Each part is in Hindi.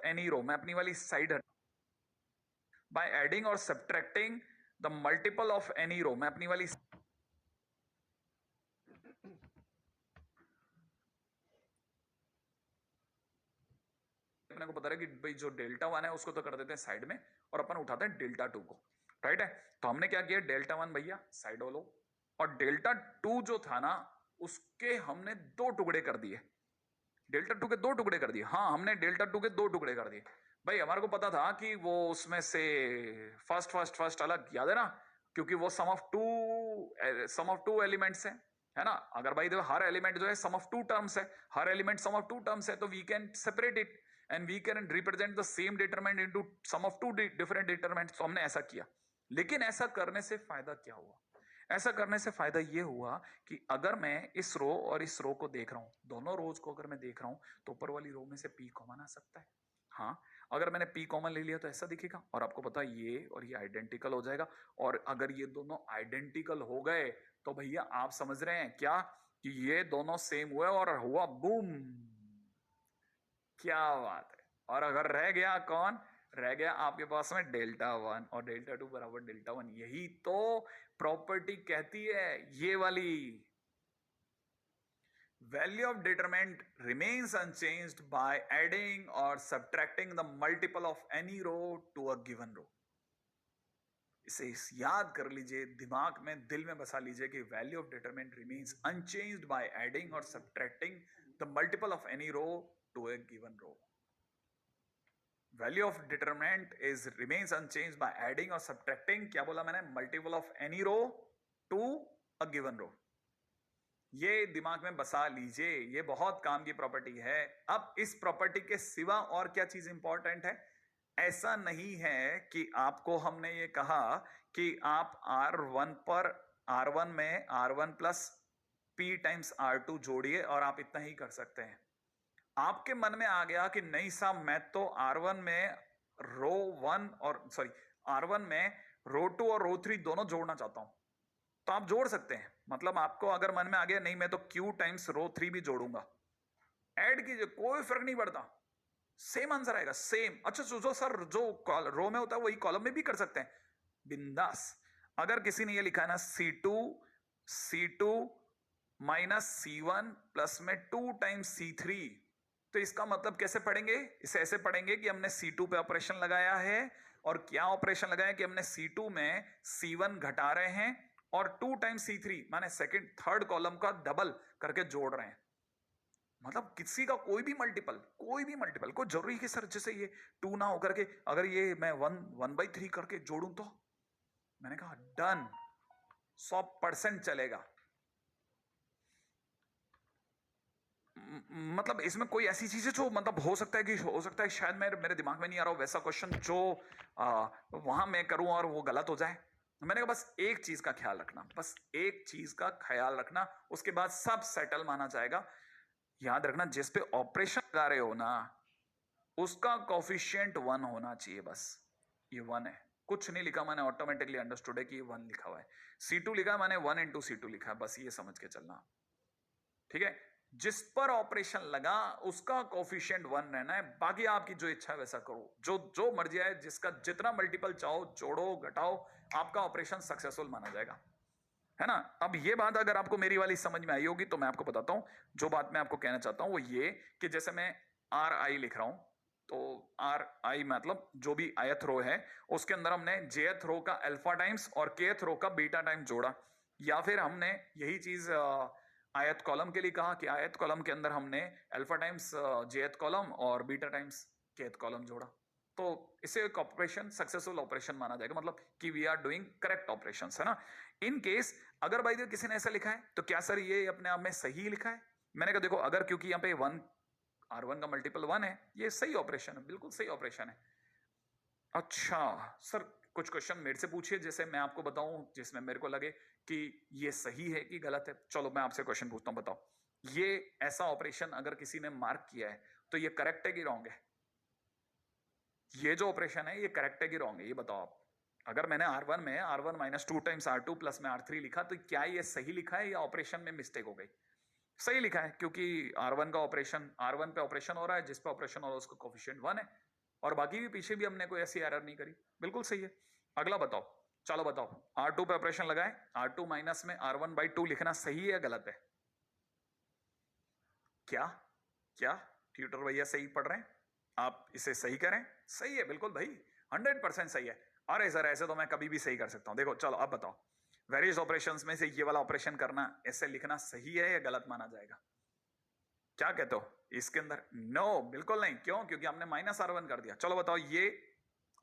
एनी रो, मैं अपनी वाली साइड बाय एडिंग और subtracting the multiple of any row, मैं अपनी वाली अपने को पता है कि भाई जो डेल्टा वन है उसको तो कर देते हैं साइड में और अपन उठाते हैं डेल्टा टू को, राइट है। तो हमने क्या किया, डेल्टा वन भैया साइड वालों, और डेल्टा टू जो था ना उसके हमने दो टुकड़े कर दिए, डेल्टा टू के दो टुकड़े कर दिए। हाँ, हमने डेल्टा टू के दो टुकड़े कर दिए भाई। हमारे को पता था कि वो उसमें से फर्स्ट अलग, याद है ना, क्योंकि वो सम ऑफ टू एलिमेंट्स है ना। अगर भाई देखो हर एलिमेंट जो है सम ऑफ टू टर्म्स है, हर element sum of two terms है, तो we can separate it and we can represent the same determinant into sum of two different determinant. तो हमने ऐसा किया, लेकिन ऐसा करने से फायदा क्या हुआ? ऐसा करने से फायदा यह हुआ कि अगर मैं इस रो और इस रो को देख रहा हूं, दोनों रोज को अगर मैं देख रहा हूं, तो ऊपर वाली रो में से पी कॉमन आ सकता है। हाँ, अगर मैंने पी कॉमन ले लिया तो ऐसा दिखेगा, और आपको पता है ये और ये आइडेंटिकल हो जाएगा। और अगर ये दोनों आइडेंटिकल हो गए तो भैया आप समझ रहे हैं क्या कि ये दोनों सेम हुए और हुआ बूम, क्या बात है। और अगर रह गया कौन, रह गया आपके पास में डेल्टा वन और डेल्टा टू बराबर डेल्टा वन। यही तो प्रॉपर्टी कहती है, ये वाली value of determinant remains unchanged by adding or subtracting the multiple of any row to a given row। इसे याद कर लीजिए, दिमाग में दिल में बसा लीजिए कि value of determinant remains unchanged by adding और subtracting the multiple of any row to a given row. Value of determinant is remains unchanged by adding और सब्ट्रैक्टिंग, क्या बोला मैंने, multiple of any row to a given row. ये दिमाग में बसा लीजिए, ये बहुत काम की प्रॉपर्टी है। अब इस प्रॉपर्टी के सिवा और क्या चीज इंपॉर्टेंट है? ऐसा नहीं है कि आपको हमने ये कहा कि आप R1 पर, R1 में R1 plus P times R2 जोड़िए और आप इतना ही कर सकते हैं। आपके मन में आ गया कि नहीं साहब, मैं तो R1 में रो वन और सॉरी R1 में रो टू और रो थ्री दोनों जोड़ना चाहता हूं, तो आप जोड़ सकते हैं। मतलब आपको अगर मन में आ गया नहीं मैं तो Q टाइम्स रो थ्री भी जोड़ूंगा, ऐड कीजिए, कोई फर्क नहीं पड़ता, सेम आंसर आएगा, सेम। अच्छा जो सर जो रो में होता है वही कॉलम में भी कर सकते हैं, बिंदास। अगर किसी ने ये लिखा है ना C2 माइनस C1 प्लस में 2 टाइम्स C3, तो इसका मतलब कैसे पढ़ेंगे? इसे ऐसे पढ़ेंगे कि हमने C2 पे ऑपरेशन लगाया है, और क्या ऑपरेशन लगाया कि हमने C2 में C1 घटा रहे हैं और 2 टाइम्स C3 माने सेकंड थर्ड कॉलम का डबल करके जोड़ रहे हैं। मतलब किसी का कोई भी मल्टीपल, कोई जरूरी कि सर जैसे ये 2 ना होकर के अगर ये मैं 1/3 करके जोड़ूं तो, मैंने कहा डन, 100% चलेगा। मतलब इसमें कोई ऐसी चीज है जो मतलब हो सकता है शायद मेरे दिमाग में नहीं आ रहा हो वैसा क्वेश्चन जो वहां मैं करूं और वो गलत हो जाए। मैंने कहा बस एक चीज का ख्याल रखना, बस एक चीज का ख्याल रखना, उसके बाद सब सेटल माना जाएगा। याद रखना जिस पे ऑपरेशन लगा रहे हो ना उसका कोफिशिएंट 1 होना चाहिए, बस ये 1 है, कुछ नहीं लिखा मैंने, ऑटोमेटिकली अंडरस्टूड है कि ये 1 लिखा हुआ है। C2 लिखा है मैंने 1 इंटू C2 लिखा है, बस ये समझ के चलना, ठीक है। जिस पर ऑपरेशन लगा उसका कोफिशिएंट 1 रहना है, बाकी आपकी जो इच्छा है वैसा करो, जो मर्जी है, जिसका जितना मल्टीपल चाहो जोड़ो घटाओ, आपका ऑपरेशन सक्सेसफुल माना जाएगा, है ना। अब ये बात अगर आपको मेरी वाली समझ में आई होगी तो मैं आपको बताता हूं, जो बात मैं आपको कहना चाहता हूं वो ये कि जैसे मैं RI लिख रहा हूं, तो RI मतलब जो भी आयत रो है उसके अंदर हमने जेथ रो का अल्फा टाइम्स और केथ रो का बीटा टाइम्स जोड़ा, या फिर हमने यही चीज आयत कॉलम के लिए कहा कि आयत कॉलम के अंदर हमने अल्फा टाइम्स जेथ कॉलम और बीटा टाइम्स केथ कॉलम जोड़ा, तो इसे एक ऑपरेशन सक्सेसफुल ऑपरेशन माना जाएगा, मतलब कि we are doing correct operations, है ना। इन केस अगर भाई देखो किसी ने ऐसा लिखा है तो क्या सर ये अपने आप में सही लिखा है? मैंने कहा देखो अगर, क्योंकि यहाँ पे R1 का मल्टीपल 1 है, ये सही ऑपरेशन है, बिल्कुल सही ऑपरेशन है। अच्छा सर कुछ क्वेश्चन मेरे से पूछिए जैसे मैं आपको बताऊं जिसमें मेरे को लगे कि ये सही है कि गलत है। चलो मैं आपसे क्वेश्चन पूछता हूं, बताओ ये ऐसा ऑपरेशन अगर किसी ने मार्क किया है तो ये करेक्ट है कि रॉन्ग है? ये जो ऑपरेशन है ये करेक्ट है कि रॉन्ग है, ये बताओ आप। अगर मैंने R1 में R1 minus 2 times R2 plus में R3 लिखा तो क्या ये सही लिखा है या ऑपरेशन में मिस्टेक हो गई? सही लिखा है, क्योंकि R1 का ऑपरेशन, R1 पे ऑपरेशन हो रहा है, जिस पे ऑपरेशन हो रहा है उसका कोफिशिएंट 1 है। और बाकी भी पीछे भी हमने कोई ऐसी एरर नहीं करी, बिल्कुल सही है। अगला बताओ, चलो बताओ, R2 पे ऑपरेशन लगाए, R2 माइनस में R1/2 लिखना सही है या गलत है? क्या क्या ट्यूटर भैया सही पढ़ रहे हैं? आप इसे सही करें? सही है बिल्कुल भाई, 100% सही है। अरे सर ऐसे तो मैं कभी भी सही कर सकता हूं। देखो चलो अब बताओ, वेरियस ऑपरेशंस में से ये वाला ऑपरेशन करना, ऐसे लिखना सही है या गलत माना जाएगा? क्या कहते हो इसके अंदर? नो बिल्कुल नहीं। क्यों? क्योंकि हमने -R1 कर दिया। चलो बताओ, ये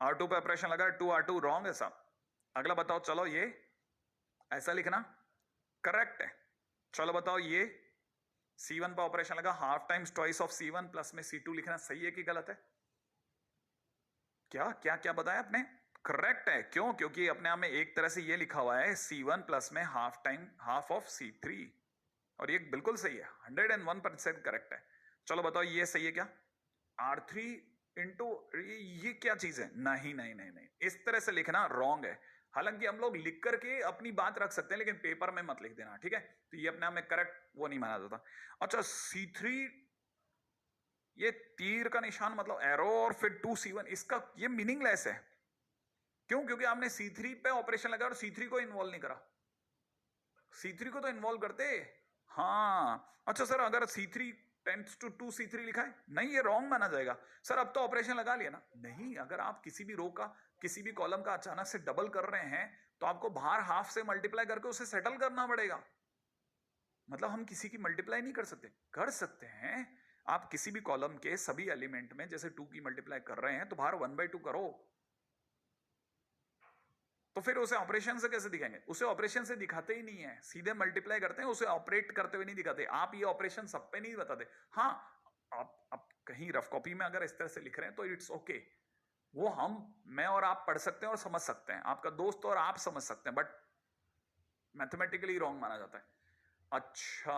R2 पे ऑपरेशन लगा, 2R2 रॉन्ग है साहब। अगला बताओ, चलो ये ऐसा लिखना करेक्ट है। चलो बताओ, ये C1 पे ऑपरेशन लगा, half times twice of C1 plus में C2 लिखना सही है कि गलत है? क्या क्या क्या बताया आपने? करेक्ट है। क्यों? क्योंकि अपने आप में एक तरह से ये लिखा हुआ है C1 प्लस में हाफ ऑफ C3, और ये बिल्कुल सही है, 101% करेक्ट है। चलो बताओ, ये सही है क्या? R3 इंटू ये क्या चीज है? नहीं नहीं नहीं नहीं, इस तरह से लिखना रॉन्ग है। हालांकि हम लोग लिख करके अपनी बात रख सकते हैं, लेकिन पेपर में मत लिख देना, ठीक है? तो ये अपने आप में करेक्ट वो नहीं माना जाता। अच्छा, C3, ये तीर का निशान मतलब एरो और फिर 2C1, इसका ये मीनिंगलेस है। क्यों? क्योंकि आपने C3 पे ऑपरेशन लगाया और C3 को इन्वॉल्व नहीं करा। C3 को तो इन्वॉल्व करते। हाँ अच्छा सर, अगर C3 टेंड्स टू 2C3 लिखा है, नहीं ये रॉन्ग माना जाएगा। सर अब तो ऑपरेशन लगा लिया ना? नहीं, अगर आप किसी भी रो का, किसी भी कॉलम का अचानक से डबल कर रहे हैं, तो आपको बाहर हाफ से मल्टीप्लाई करके उसे सेटल करना पड़ेगा। मतलब हम किसी की मल्टीप्लाई नहीं कर सकते? कर सकते हैं। आप किसी भी कॉलम के सभी एलिमेंट में जैसे 2 की मल्टीप्लाई कर रहे हैं, तो बाहर 1/2 करो। तो फिर उसे ऑपरेशन से कैसे दिखाएंगे? उसे ऑपरेशन से दिखाते ही नहीं है, सीधे मल्टीप्लाई करते हैं, उसे ऑपरेट करते हुए नहीं दिखाते। आप ये ऑपरेशन सब पे नहीं बताते। हाँ, आप कहीं रफ कॉपी में अगर इस तरह से लिख रहे हैं तो इट्स ओके, वो मैं और आप पढ़ सकते हैं और समझ सकते हैं, आपका दोस्त और आप समझ सकते हैं, बट मैथमेटिकली रॉन्ग माना जाता है। अच्छा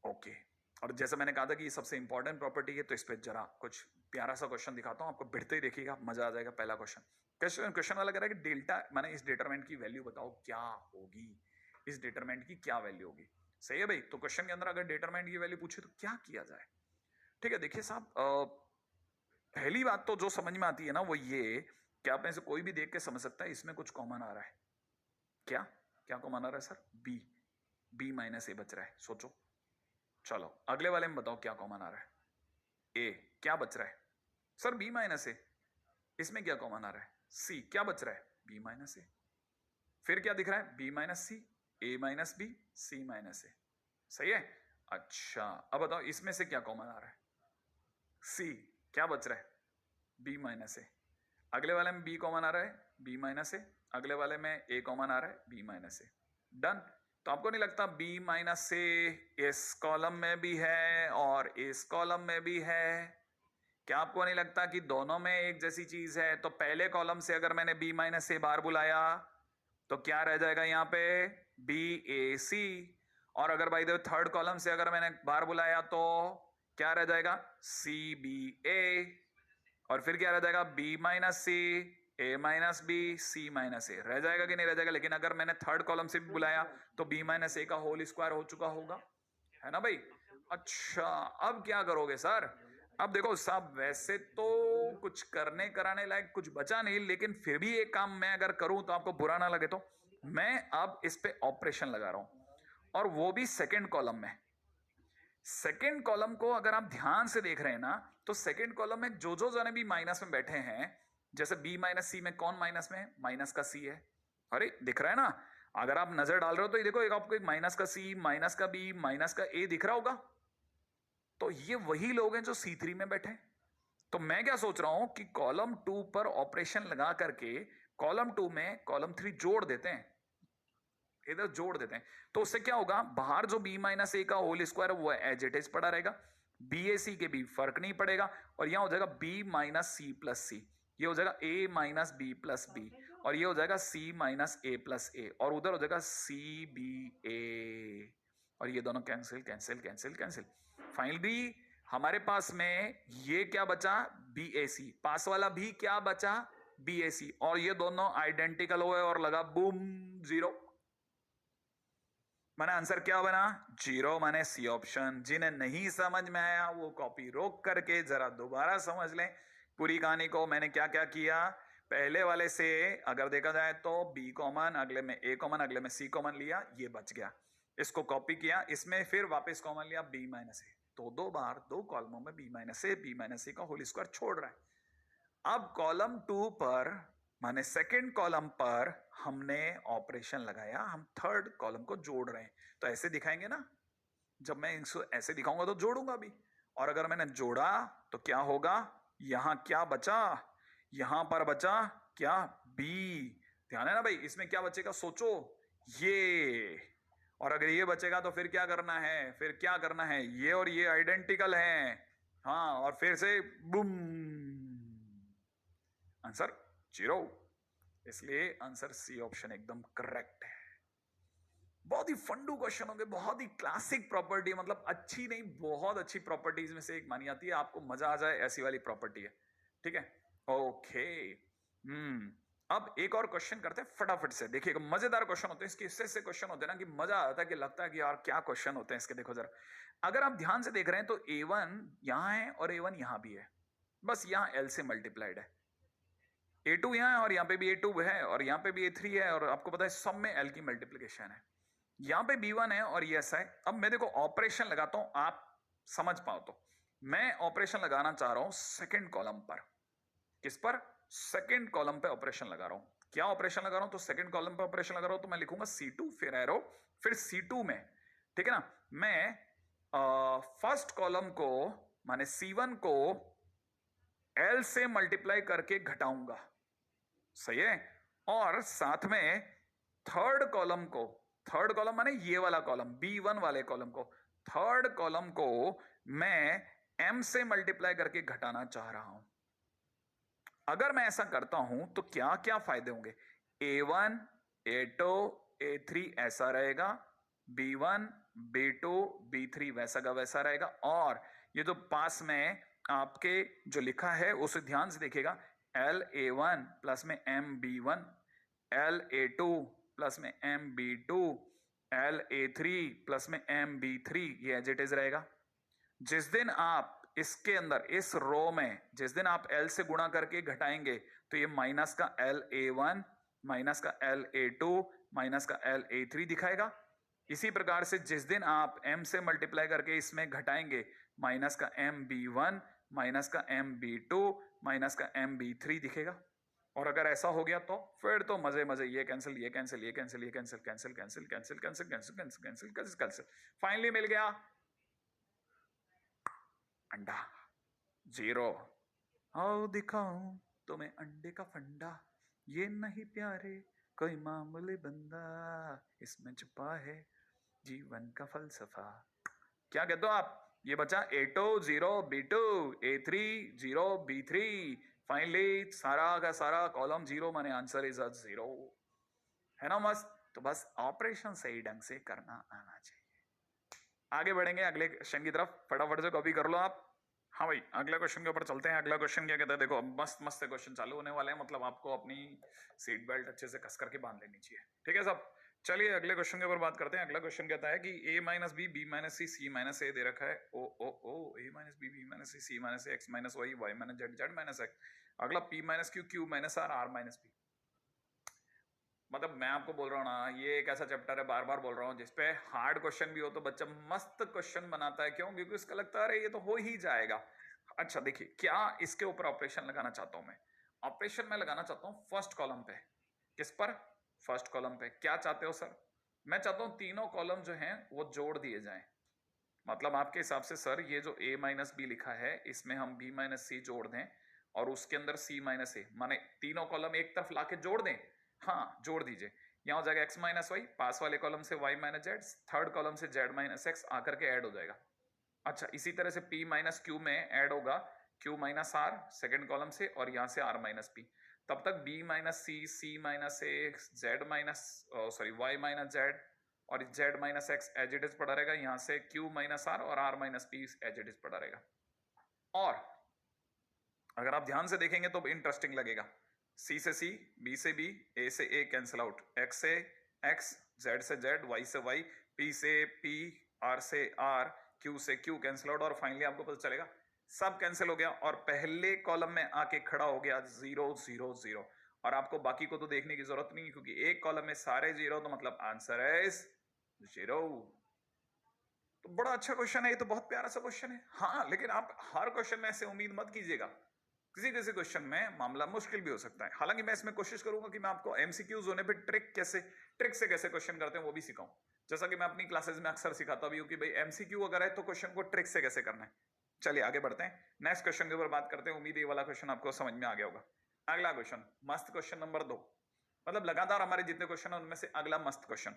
ओके। और जैसे मैंने कहा था कि ये सबसे इंपॉर्टेंट प्रॉपर्टी है, तो इस पे जरा कुछ प्यारा सा क्वेश्चन दिखाता हूं आपको, बिड़ते ही देखिएगा, मजा आ जाएगा। पहला क्वेश्चन वाला कह रहा है कि डेल्टा माने इस डिटरमिनेंट की वैल्यू बताओ क्या होगी, इस डिटरमिनेंट की क्या वैल्यू होगी। सही है भाई। तो क्वेश्चन के अंदर अगर डिटरमिनेंट की वैल्यू पूछे तो क्या किया जाए? ठीक है, देखिए साहब, पहली बात तो जो समझ में आती है ना, वो ये कि आप में से कोई भी देख के समझ सकता है इसमें कुछ कॉमन आ रहा है। क्या क्या कॉमन आ रहा है सर? बी माइनस ए बच रहा है, सोचो। चलो अगले वाले में बताओ क्या कॉमन आ रहा है? ए। क्या बच रहा है सर? बी माइनस ए। इसमें क्या कॉमन आ रहा है? सी। क्या बच रहा है? बी माइनस ए। फिर क्या दिख रहा है? बी माइनस सी, ए माइनस बी, सी माइनस ए। सही है। अच्छा अब बताओ इसमें से क्या कॉमन आ रहा है? सी। क्या बच रहा है? बी माइनस ए। अगले वाले में बी कॉमन आ रहा है, बी माइनस ए। अगले वाले में ए कॉमन आ रहा है, बी माइनस ए। डन। तो आपको नहीं लगता बी माइनस ए इस कॉलम में भी है और इस कॉलम में भी है? क्या आपको नहीं लगता कि दोनों में एक जैसी चीज है? तो पहले कॉलम से अगर मैंने बी माइनस ए बार बुलाया तो क्या रह जाएगा यहाँ पे? बी ए सी। और अगर भाई देखो थर्ड कॉलम से अगर मैंने बार बुलाया तो क्या रह जाएगा? सी बी ए। और फिर क्या रह जाएगा? बी माइनस सी, ए माइनस बी, सी माइनस ए। रह जाएगा कि नहीं रह जाएगा? लेकिन अगर मैंने थर्ड कॉलम से भी बुलाया तो बी माइनस ए का होल स्क्वायर हो चुका होगा, है ना भाई? अच्छा अब क्या करोगे सर? अब देखो साहब, वैसे तो कुछ करने कराने लायक कुछ बचा नहीं, लेकिन फिर भी एक काम मैं अगर करूं तो आपको बुरा ना लगे, तो मैं अब इस पे ऑपरेशन लगा रहा हूं, और वो भी सेकंड कॉलम में। सेकंड कॉलम को अगर आप ध्यान से देख रहे हैं ना, तो सेकंड कॉलम में जो जो जने भी माइनस में बैठे हैं, जैसे बी माइनस सी में कौन माइनस में है? माइनस का सी है। अरे दिख रहा है ना? अगर आप नजर डाल रहे हो तो ये देखो, एक आपको एक माइनस का सी, माइनस का बी, माइनस का ए दिख रहा होगा। तो ये वही लोग हैं जो C3 में बैठे हैं। तो मैं क्या सोच रहा हूं कि कॉलम 2 पर ऑपरेशन लगा करके कॉलम 2 में कॉलम 3 जोड़ देते हैं, इधर जोड़ देते हैं। तो उससे क्या होगा? बाहर जो बी माइनस ए का होल स्क्वायर है वो एज इट इज पड़ा रहेगा, बी ए सी के भी फर्क नहीं पड़ेगा, और यहां हो जाएगा बी माइनस सी प्लस सी, ये हो जाएगा ए माइनस बी प्लस बी, और ये हो जाएगा सी माइनस ए प्लस ए, और उधर हो जाएगा सी बी ए, और ये दोनों cancel cancel cancel cancel. Finally हमारे पास में ये क्या बचा? बी ए सी। पास वाला भी क्या बचा? बी ए सी। और ये दोनों आइडेंटिकल हुए और लगा बूम, जीरो। माने आंसर क्या बना? 0 माने सी ऑप्शन। जिन्हें नहीं समझ में आया वो कॉपी रोक करके जरा दोबारा समझ लें पूरी कहानी को। मैंने क्या क्या किया? पहले वाले से अगर देखा जाए तो बी कॉमन, अगले में ए कॉमन, अगले में सी कॉमन लिया, ये बच गया। इसको कॉपी किया, इसमें फिर वापस कॉमन लिया बी माइनस ए, तो दो बार दो कॉलमों में बी माइनस ए का होल स्क्वायर छोड़ रहा है। अब कॉलम 2 पर माने सेकंड कॉलम पर हमने ऑपरेशन लगाया, हम थर्ड कॉलम को जोड़ रहे हैं। तो ऐसे दिखाएंगे ना, जब मैं इसको ऐसे दिखाऊंगा तो जोड़ूंगा भी। और अगर मैंने जोड़ा तो क्या होगा? यहां क्या बचा? यहां पर बचा क्या? बी। ध्यान है ना भाई, इसमें क्या बचेगा सोचो, ये। और अगर ये बचेगा तो फिर क्या करना है? फिर क्या करना है? ये और ये आइडेंटिकल हैं। हाँ, और फिर से बुम, आंसर 0। इसलिए आंसर सी ऑप्शन एकदम करेक्ट है। बहुत ही फंडू क्वेश्चन होंगे, बहुत ही क्लासिक प्रॉपर्टी, मतलब अच्छी नहीं बहुत अच्छी प्रॉपर्टीज में से एक मानी जाती है। आपको मजा आ जाए ऐसी वाली प्रॉपर्टी है। ठीक है, ओके। अब एक और क्वेश्चन करते हैं फटाफट से। देखिएगा मजेदार क्वेश्चन होते हैं इसके, इससे से क्वेश्चन होते हैं ना कि मजा आता है, कि लगता है कि यार क्या क्वेश्चन होते हैं इसके। देखो जरा, अगर आप ध्यान से देख रहे हैं तो A1 यहां है और A1 यहां भी है, बस यहां L से मल्टीप्लाइड है। A2 यहां है और यहां पे भी A2 है और यहां पे भी A3 है, और आपको पता है सब में L की मल्टीप्लीकेशन है। यहां पे B1 है और ये ऐसा है। अब मैं देखो ऑपरेशन लगाता हूं, आप समझ पाओ तो। मैं ऑपरेशन लगाना चाह रहा हूं सेकंड कॉलम पर। किस पर? सेकंड कॉलम पे ऑपरेशन लगा रहा हूं। क्या ऑपरेशन लगा रहा हूं? तो सेकंड कॉलम पे ऑपरेशन लगा रहा हूं तो मैं लिखूंगा C2 फिर एरो फिर C2 में। ठीक है ना, मैं फर्स्ट कॉलम को माने C1 को L से मल्टीप्लाई करके घटाऊंगा, सही है। और साथ में थर्ड कॉलम माने ये वाला कॉलम B1 वाले कॉलम को, थर्ड कॉलम को मैं M से मल्टीप्लाई करके घटाना चाह रहा हूं। अगर मैं ऐसा करता हूं तो क्या क्या फायदे होंगे? A1 A2 A3 ऐसा रहेगा, B1 B2 B3 वैसा का वैसा रहेगा। और ये जो पास में आपके जो लिखा है उसे ध्यान से देखिएगा, LA1 प्लस में MB1, LA2 प्लस में MB2, LA3 प्लस में MB3, ये एज इट इज रहेगा। जिस दिन आप इसके अंदर इस रो में जिस दिन आप L से गुणा करके घटाएंगे तो ये माइनस का LA1 माइनस का LA2 माइनस का LA3 दिखाएगा। इसी प्रकार से जिस दिन आप M से मल्टीप्लाई करके इसमें घटाएंगे, माइनस का MB1 माइनस का MB2 माइनस का MB3 दिखेगा। और अगर ऐसा हो गया तो फिर तो मजे मजे, ये कैंसिल ये कैंसिल ये कैंसिल ये cancel cancel cancel cancel cancel cancel cancel cancel cancel cancel, finally मिल गया अंडा 0। आओ दिखाऊं तुम्हें अंडे का फंडा, ये नहीं प्यारे कोई मामूली बंदा, इसमें छुपा है जीवन का फलसफा। क्या कहते हो आप? ये बचा A2 0 B2 A3 0 B3, finally सारा का सारा कॉलम 0 माने आंसर इज 0, है ना मस्त। तो बस ऑपरेशन सही ढंग से करना आना चाहिए। आगे बढ़ेंगे अगले क्वेश्चन की तरफ, फटाफट से कॉपी कर लो आप। हाँ भाई, अगले क्वेश्चन के ऊपर चलते हैं। अगला क्वेश्चन क्या कहता है? देखो मस्त मस्त से क्वेश्चन चालू होने वाले हैं, मतलब आपको अपनी सीट बेल्ट अच्छे से कस करके बांध लेनी चाहिए। ठीक है सब, चलिए अगले क्वेश्चन के ऊपर बात करते हैं। अगला क्वेश्चन कहता है कि A minus B B minus C C minus A दे रखा है। ओ ओ ओ A minus B B minus C C minus X minus Y Y minus Z Z minus X. अगला P minus Q Q minus R R minus B. मतलब मैं आपको बोल रहा हूँ ना, ये एक ऐसा चैप्टर है, बार बार बोल रहा हूँ, जिसपे हार्ड क्वेश्चन भी हो तो बच्चा मस्त क्वेश्चन बनाता है। क्यों? क्योंकि उसका लगता है अरे ये तो हो ही जाएगा। अच्छा देखिए, क्या इसके ऊपर ऑपरेशन लगाना चाहता हूं मैं? ऑपरेशन में लगाना चाहता हूं फर्स्ट कॉलम पे। किस पर? फर्स्ट कॉलम पे। क्या चाहते हो सर? मैं चाहता हूं तीनों कॉलम जो हैं वो जोड़ दिए जाएं। मतलब आपके हिसाब से सर ये जो A माइनस बी लिखा है इसमें हम B माइनस सी जोड़ दें और उसके अंदर C माइनस ए, माने तीनों कॉलम एक तरफ लाके जोड़ दें। हाँ जोड़ दीजिए। यहां हो जाएगा x माइनस वाई, पास वाले कॉलम से y minus Z, third column से z माइनस एक्स आकर के ऐड हो जाएगा। अच्छा इसी तरह से P माइनस क्यू में ऐड होगा Q minus R second column से, और यहां से R माइनस पी। तब तक B minus C, C minus A, Z minus sorry Y minus Z और Z minus X as it is पड़ा रहेगा। यहां से Q माइनस आर और R minus P as it is पड़ा रहेगा। और अगर आप ध्यान से देखेंगे तो इंटरेस्टिंग लगेगा। C से C, B से B, A से A कैंसिल आउट, X से X, Z से Z, Y से Y, P से P, R से R, Q से Q कैंसिल आउट, और फाइनली आपको पता चलेगा सब कैंसिल हो गया और पहले कॉलम में आके खड़ा हो गया 0 0 0। और आपको बाकी को तो देखने की जरूरत नहीं क्योंकि एक कॉलम में सारे 0, तो मतलब आंसर इज 0। तो बड़ा अच्छा क्वेश्चन है, ये तो बहुत प्यारा सा क्वेश्चन है। हाँ, लेकिन आप हर क्वेश्चन में ऐसे उम्मीद मत कीजिएगा, किसी किसी क्वेश्चन में मामला मुश्किल भी हो सकता है। हालांकि मैं इसमें कोशिश करूंगा कि मैं आपको एमसीक्यूज होने पे ट्रिक से कैसे क्वेश्चन करते हैं वो भी सिखाऊं। जैसा कि मैं अपनी क्लासेस में अक्सर सिखाता भी हूं कि भाई एमसीक्यू अगर है तो क्वेश्चन को ट्रिक से कैसे करना है। चलिए आगे बढ़ते हैं, नेक्स्ट क्वेश्चन के ऊपर बात करते हैं। उम्मीद है ये वाला क्वेश्चन आपको समझ में आ गया होगा। अगला क्वेश्चन, मस्त क्वेश्चन नंबर 2। मतलब लगातार हमारे जितने क्वेश्चन है उनमें से अगला मस्त क्वेश्चन।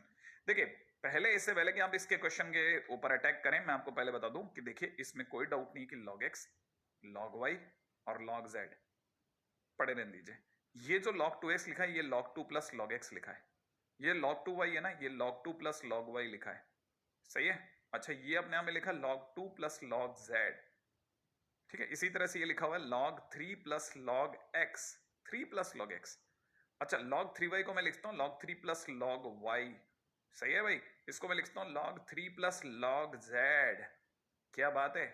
देखिए पहले, इससे पहले कि आप इसके क्वेश्चन के ऊपर अटैक करें, मैं आपको पहले बता दूं कि देखिए इसमें कोई डाउट नहीं कि log x, log y और log z पढ़े रहने दीजिए। ये जो log 2x लिखा है ये log 2 प्लस log x लिखा है। ये log 2y है ना, ये log 2 प्लस log y लिखा है। सही है। अच्छा, ये अपने आप में लिखा log 2 प्लस log z। ठीक है, इसी तरह से ये लिखा हुआ है log 3 plus log x, 3 plus log x। अच्छा, log 3y को मैं लिखता हूँ log 3 प्लस log y। सही है भाई, इसको मैं लिखता हूँ log 3 प्लस log z। क्या बात है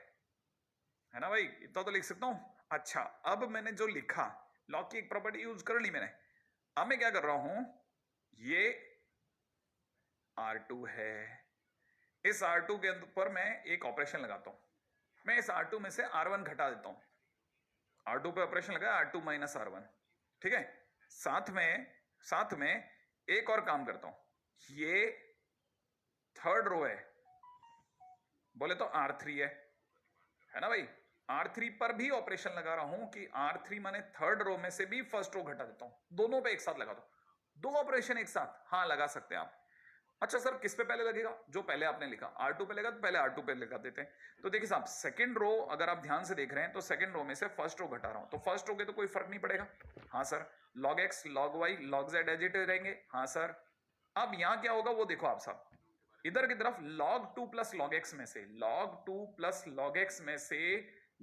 ना भाई, इतना तो लिख सकता हूँ। अच्छा, अब मैंने जो लिखा, log की एक प्रॉपर्टी यूज कर ली मैंने। अब मैं क्या कर रहा हूं, ये R2 है, इस R2 के ऊपर मैं एक ऑपरेशन लगाता हूं। मैं इस R2 में से R1 घटा देता हूं। R2 पे ऑपरेशन लगाया, R2 माइनस R1। ठीक है, साथ में एक और काम करता हूं। ये थर्ड रो है, बोले तो R3 है ना भाई। R3 पर भी ऑपरेशन लगा रहा हूं कि R3 माने थर्ड रो में से भी फर्स्ट रो घटा देता हूं। दोनों पे एक साथ लगा दो, दो ऑपरेशन एक साथ, हाँ लगा सकते हैं आप। अच्छा सर, किस पे पहले लगेगा? जो पहले आपने लिखा R2 पे लगा तो पहले R2 पे लगा देते हैं। तो देखिए साहब, सेकंड रो अगर आप ध्यान से देख रहे हैं तो सेकंड रो में से फर्स्ट रो घटा रहा हूं, तो फर्स्ट रो के तो कोई फर्क नहीं पड़ेगा। हाँ sir, log x, log y, log z as it रहेंगे। हाँ सर। अब यहां क्या होगा वो देखो आप साहब, इधर की तरफ log 2 प्लस log x में से, log 2 प्लस log x में से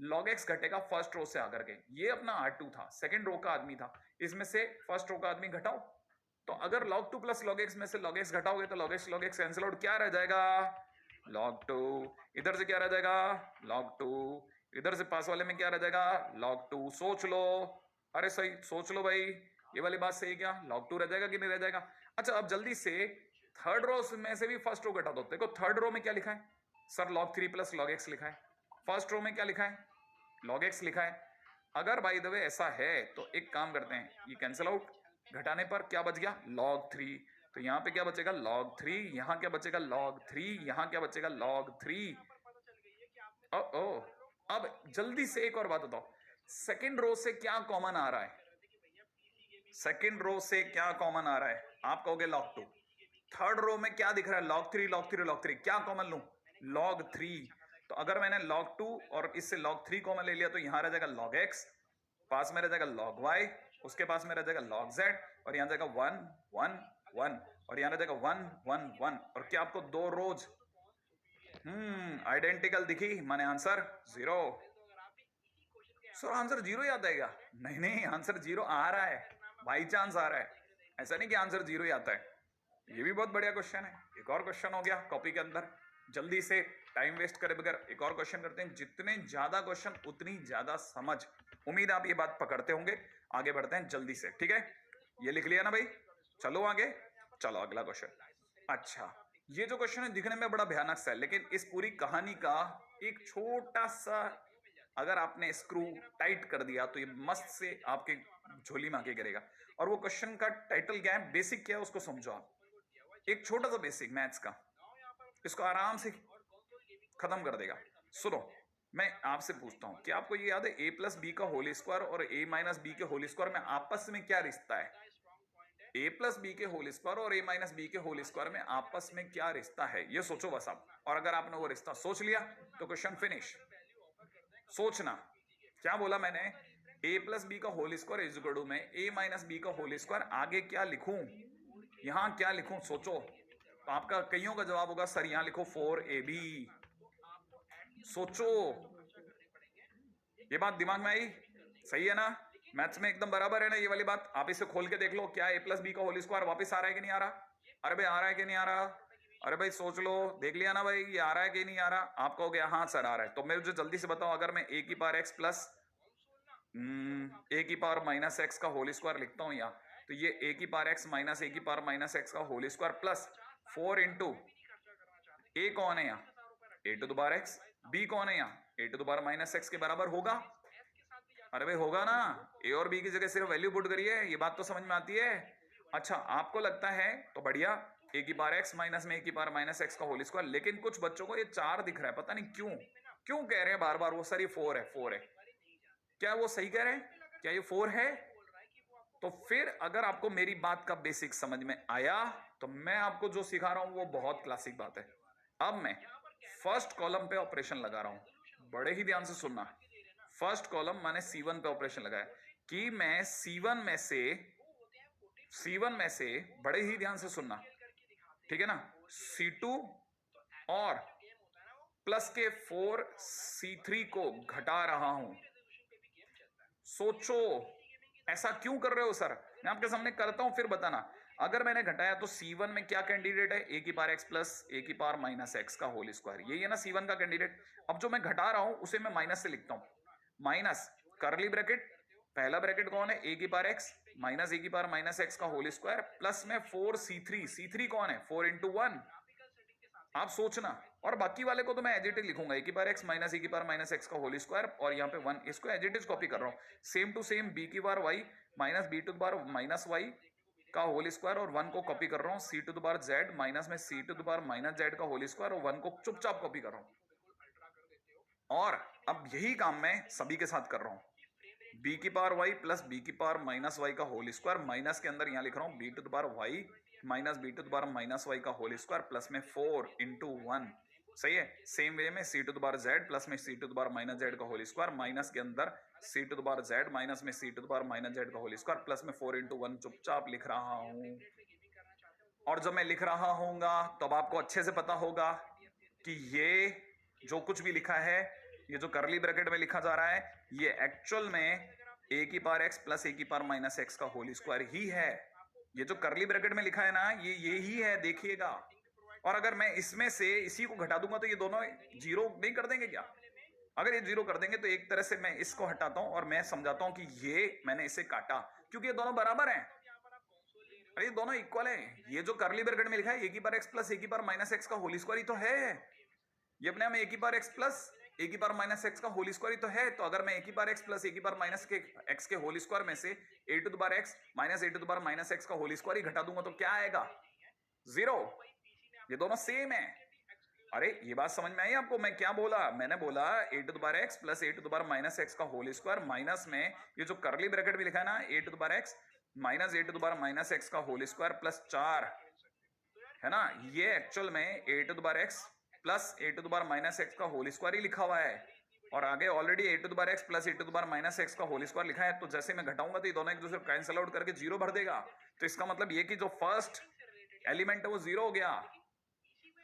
log x घटेगा फर्स्ट रो से आकर के। ये अपना R2 था, सेकंड रो का आदमी था, इसमें से फर्स्ट रो का आदमी घटाओ। तो अगर log 2 प्लस log x में से log x घटाओगे तो log x कैंसिल आउट, क्या रह जाएगा? log 2। इधर से क्या रह जाएगा? log 2। इधर से पास वाले में क्या रह जाएगा? log 2। सोच लो, अरे सही सोच लो भाई, ये वाली बात सही क्या? log 2 रह जाएगा कि नहीं रह जाएगा? अच्छा, अब जल्दी से थर्ड रो में से भी फर्स्ट रो घटा दो। देखो थर्ड रो में क्या लिखा है sir? log 3 plus log x लिखा है। फर्स्ट रो में क्या लिखा है? log x लिखा है। अगर बाय द वे ऐसा है तो एक काम करते हैं, ये कैंसिल आउट, घटाने पर क्या बच गया? log 3। तो यहां पे क्या बचेगा? log 3। यहां क्या बचेगा? log 3। यहां क्या बचेगा? log 3। ओ अब जल्दी से एक और बात बताओ, सेकंड रो से क्या कॉमन आ रहा है? सेकंड रो से क्या कॉमन आ रहा है? आप कहोगे log 2। थर्ड रो में क्या दिख रहा है? log 3 log 3 log 3। क्या कॉमन लूं? log 3। तो अगर मैंने log 2 और इससे log 3 कॉमन ले लिया तो यहां रह जाएगा log x, पास में रह जाएगा log y, उसके पास में रह जाएगा log z, और यहां जाएगा 1 1 1, और यहां रह जाएगा 1 1 1। और क्या आपको दो रोज आइडेंटिकल दिखी? माने आंसर 0। सर आंसर 0 ही आता है क्या? नहीं नहीं, आंसर 0 आ रहा है, बाई चांस आ रहा है, ऐसा नहीं कि आंसर 0 ही आता है। ये भी बहुत बढ़िया क्वेश्चन है। एक और क्वेश्चन हो गया कॉपी के अंदर। जल्दी से टाइम वेस्ट करे बगैर एक और क्वेश्चन करते हैं। जितने ज्यादा क्वेश्चन उतनी ज्यादा समझ। उम्मीद आप ये बात पकड़ते होंगे। आगे बढ़ते हैं जल्दी से, ठीक है? ये लिख लिया ना भाई? चलो आगे, चलो अगला क्वेश्चन। अच्छा, ये जो क्वेश्चन है दिखने में बड़ा भयानक सा है, लेकिन इस पूरी कहानी का एक छोटा सा अगर आपने स्क्रू टाइट कर दिया तो ये मस्त से आपके झोली में आके गिरेगा। और वो क्वेश्चन का टाइटल क्या है, बेसिक क्या है, उसको समझो आप। एक छोटा सा बेसिक मैथ्स का, इसको आराम से खत्म कर देगा। सुनो, मैं आपसे पूछता हूं कि आपको ये याद है a प्लस बी का होल स्क्वायर और a माइनस बी के होल स्क्वायर में आपस में क्या रिश्ता है? a प्लस बी के होल स्क्वायर और a माइनस बी के होल स्क्वायर में आपस में क्या रिश्ता है, ये सोचो बस आप। और अगर आपने वो रिश्ता सोच लिया तो क्वेश्चन फिनिश। सोचना, क्या बोला मैंने? a प्लस बी का whole square is equal to में a माइनस बी का होल स्क्वायर, आगे क्या लिखूं, यहां क्या लिखूं, सोचो। तो आपका कईयों का जवाब होगा सर यहां लिखो 4ab। सोचो, ये बात दिमाग में आई? सही है ना? मैथ्स में एकदम बराबर है ना ये वाली बात? आप इसे खोल के देख लो, क्या a प्लस बी का होल स्क्वायर वापिस आ रहा है कि नहीं आ रहा? अरे भाई आ रहा है कि नहीं आ रहा? अरे भाई सोच लो, देख लिया ना भाई, ये आ रहा है कि नहीं आ रहा? आप कहोगे हाँ सर आ रहा है, तो मेरे जो जल्दी से बताओ, अगर मैं ए की पावर एक्स प्लस ए की पावर माइनस एक्स का होल स्क्वायर लिखता हूं यहाँ, तो ये ए की पावर एक्स माइनस ए की पावर माइनस एक्स का whole square plus 4 into A कौन है यहाँ, A to the power X, B कौन है यहाँ, A to the power minus X के बराबर होगा। अरे भाई होगा ना, ए और बी की जगह सिर्फ वैल्यू पुट करिए, ये बात तो समझ में आती है। अच्छा आपको लगता है तो बढ़िया, ए की पावर एक्स माइनस में ए की पावर माइनस एक्स का होल स्क्वायर, लेकिन कुछ बच्चों को ये 4 दिख रहा है, पता नहीं क्यों क्यों कह रहे हैं बार बार वो सर ये 4 है 4 है। क्या वो सही कह रहे हैं? क्या ये 4 है? तो फिर अगर आपको मेरी बात का बेसिक समझ में आया तो मैं आपको जो सिखा रहा हूं वो बहुत क्लासिक बात है। अब मैं फर्स्ट कॉलम पे ऑपरेशन लगा रहा हूं, बड़े ही ध्यान से सुनना। फर्स्ट कॉलम माने C1 पे ऑपरेशन लगाया कि मैं C1 में से बड़े ही ध्यान से सुनना, ठीक है ना, C2 और प्लस के 4 C3 को घटा रहा हूं। सोचो ऐसा क्यों कर रहे हो सर? मैं आपके सामने करता हूं फिर बताना। अगर मैंने घटाया तो C1 में क्या कैंडिडेट है, ए की पावर एक्स प्लस ए की पावर माइनस एक्स का होल स्क्वायर, यही है ना C1 का कैंडिडेट। अब जो मैं घटा रहा हूं उसे मैं माइनस से लिखता हूं, माइनस करली ब्रैकेट, पहला ब्रैकेट कौन है, ए की पावर एक्स माइनस ए की पावर माइनस एक्स का होल स्क्वायर प्लस में 4 C3 कौन है, 4 इंटू 1। आप सोचना, और बाकी वाले को तो मैं एजिटिव लिखूंगा, ए की पावर एक्स माइनस ए की पावर माइनस एक्स का होल स्क्वायर और यहाँ पे 1, इसको एजिटिव कॉपी कर रहा हूँ। सेम टू सेम बी की power Y minus B to the power minus Y का होल स्क्वायर और 1 को कॉपी कर रहा हूँ C to the power Z minus में C to the power minus Z का होल स्क्वायर और 1 को चुपचाप कॉपी कर रहा हूँ। और अब यही काम मैं सभी के साथ कर रहा हूँ, बी की पावर वाई प्लस बी की पावर माइनस वाई का होल स्क्वायर, माइनस के अंदर यहाँ लिख रहा हूँ B to the power Y minus B to the power minus Y का होल स्क्वायर प्लस में 4 इंटू 1। सही है। सेम वे में C to the power Z plus में C to the power minus Z का होल स्क्वायर, माइनस के अंदर C to the power Z minus में C to the power minus Z का होल स्क्वायर प्लस में 4 इंटू 1 चुपचाप लिख रहा हूँ। और जब मैं लिख रहा हूँगा तब आपको अच्छे से पता होगा कि ये जो कुछ भी लिखा है, ये जो करली ब्रैकेट में लिखा जा रहा है, ये एक्चुअल में ए की पावर एक्स प्लस ए की पावर माइनस एक्स का होल स्क्वायर ही है। ये जो करली ब्रैकेट में लिखा है ना, ये ही है, देखिएगा। और अगर मैं इसमें से इसी को घटा दूंगा तो ये दोनों जीरो नहीं कर देंगे क्या? अगर ये जीरो कर देंगे तो एक तरह से मैं इसको हटाता हूं और मैं समझाता हूं कि ये मैंने इसे काटा क्योंकि ये दोनों बराबर हैं। अरे ये दोनों इक्वल है। ये जो करली ब्रैकेट में लिखा है ए की पावर एक्स प्लस ए की पावर माइनस एक्स का होल स्क्वायर ही तो है। ये अपने आप में ए की पावर एक्स प्लस ए की पावर माइनस एक्स का होल स्क्वायर ही तो है। तो अगर मैं ए की पावर एक्स प्लस ए की पावर माइनस के एक्स के होल स्क्वायर में से A to the power x minus A to the power minus x का होल स्क्वायर ही घटा दूंगा तो क्या आएगा? 0। ये दोनों सेम है। अरे ये बात समझ में आई आपको? मैं क्या बोला? मैंने बोला a to the power x plus A to the power minus x का होल स्क्वायर माइनस में ये जो करली ब्रैकेट भी लिखा है ना, a to the power x minus A to the power minus x का होल स्क्वायर प्लस 4 है ना, ये एक्चुअल में a to the power x plus A to the power minus x का होल स्क्वायर ही लिखा हुआ है। और आगे already A to the power x plus A to the power minus x का होल स्क्वायर लिखा है। तो जैसे मैं घटाऊंगा तो ये दोनों एक दूसरे को कैंसिल आउट करके 0 भर देगा। तो इसका मतलब ये कि जो फर्स्ट एलिमेंट है वो 0 हो गया।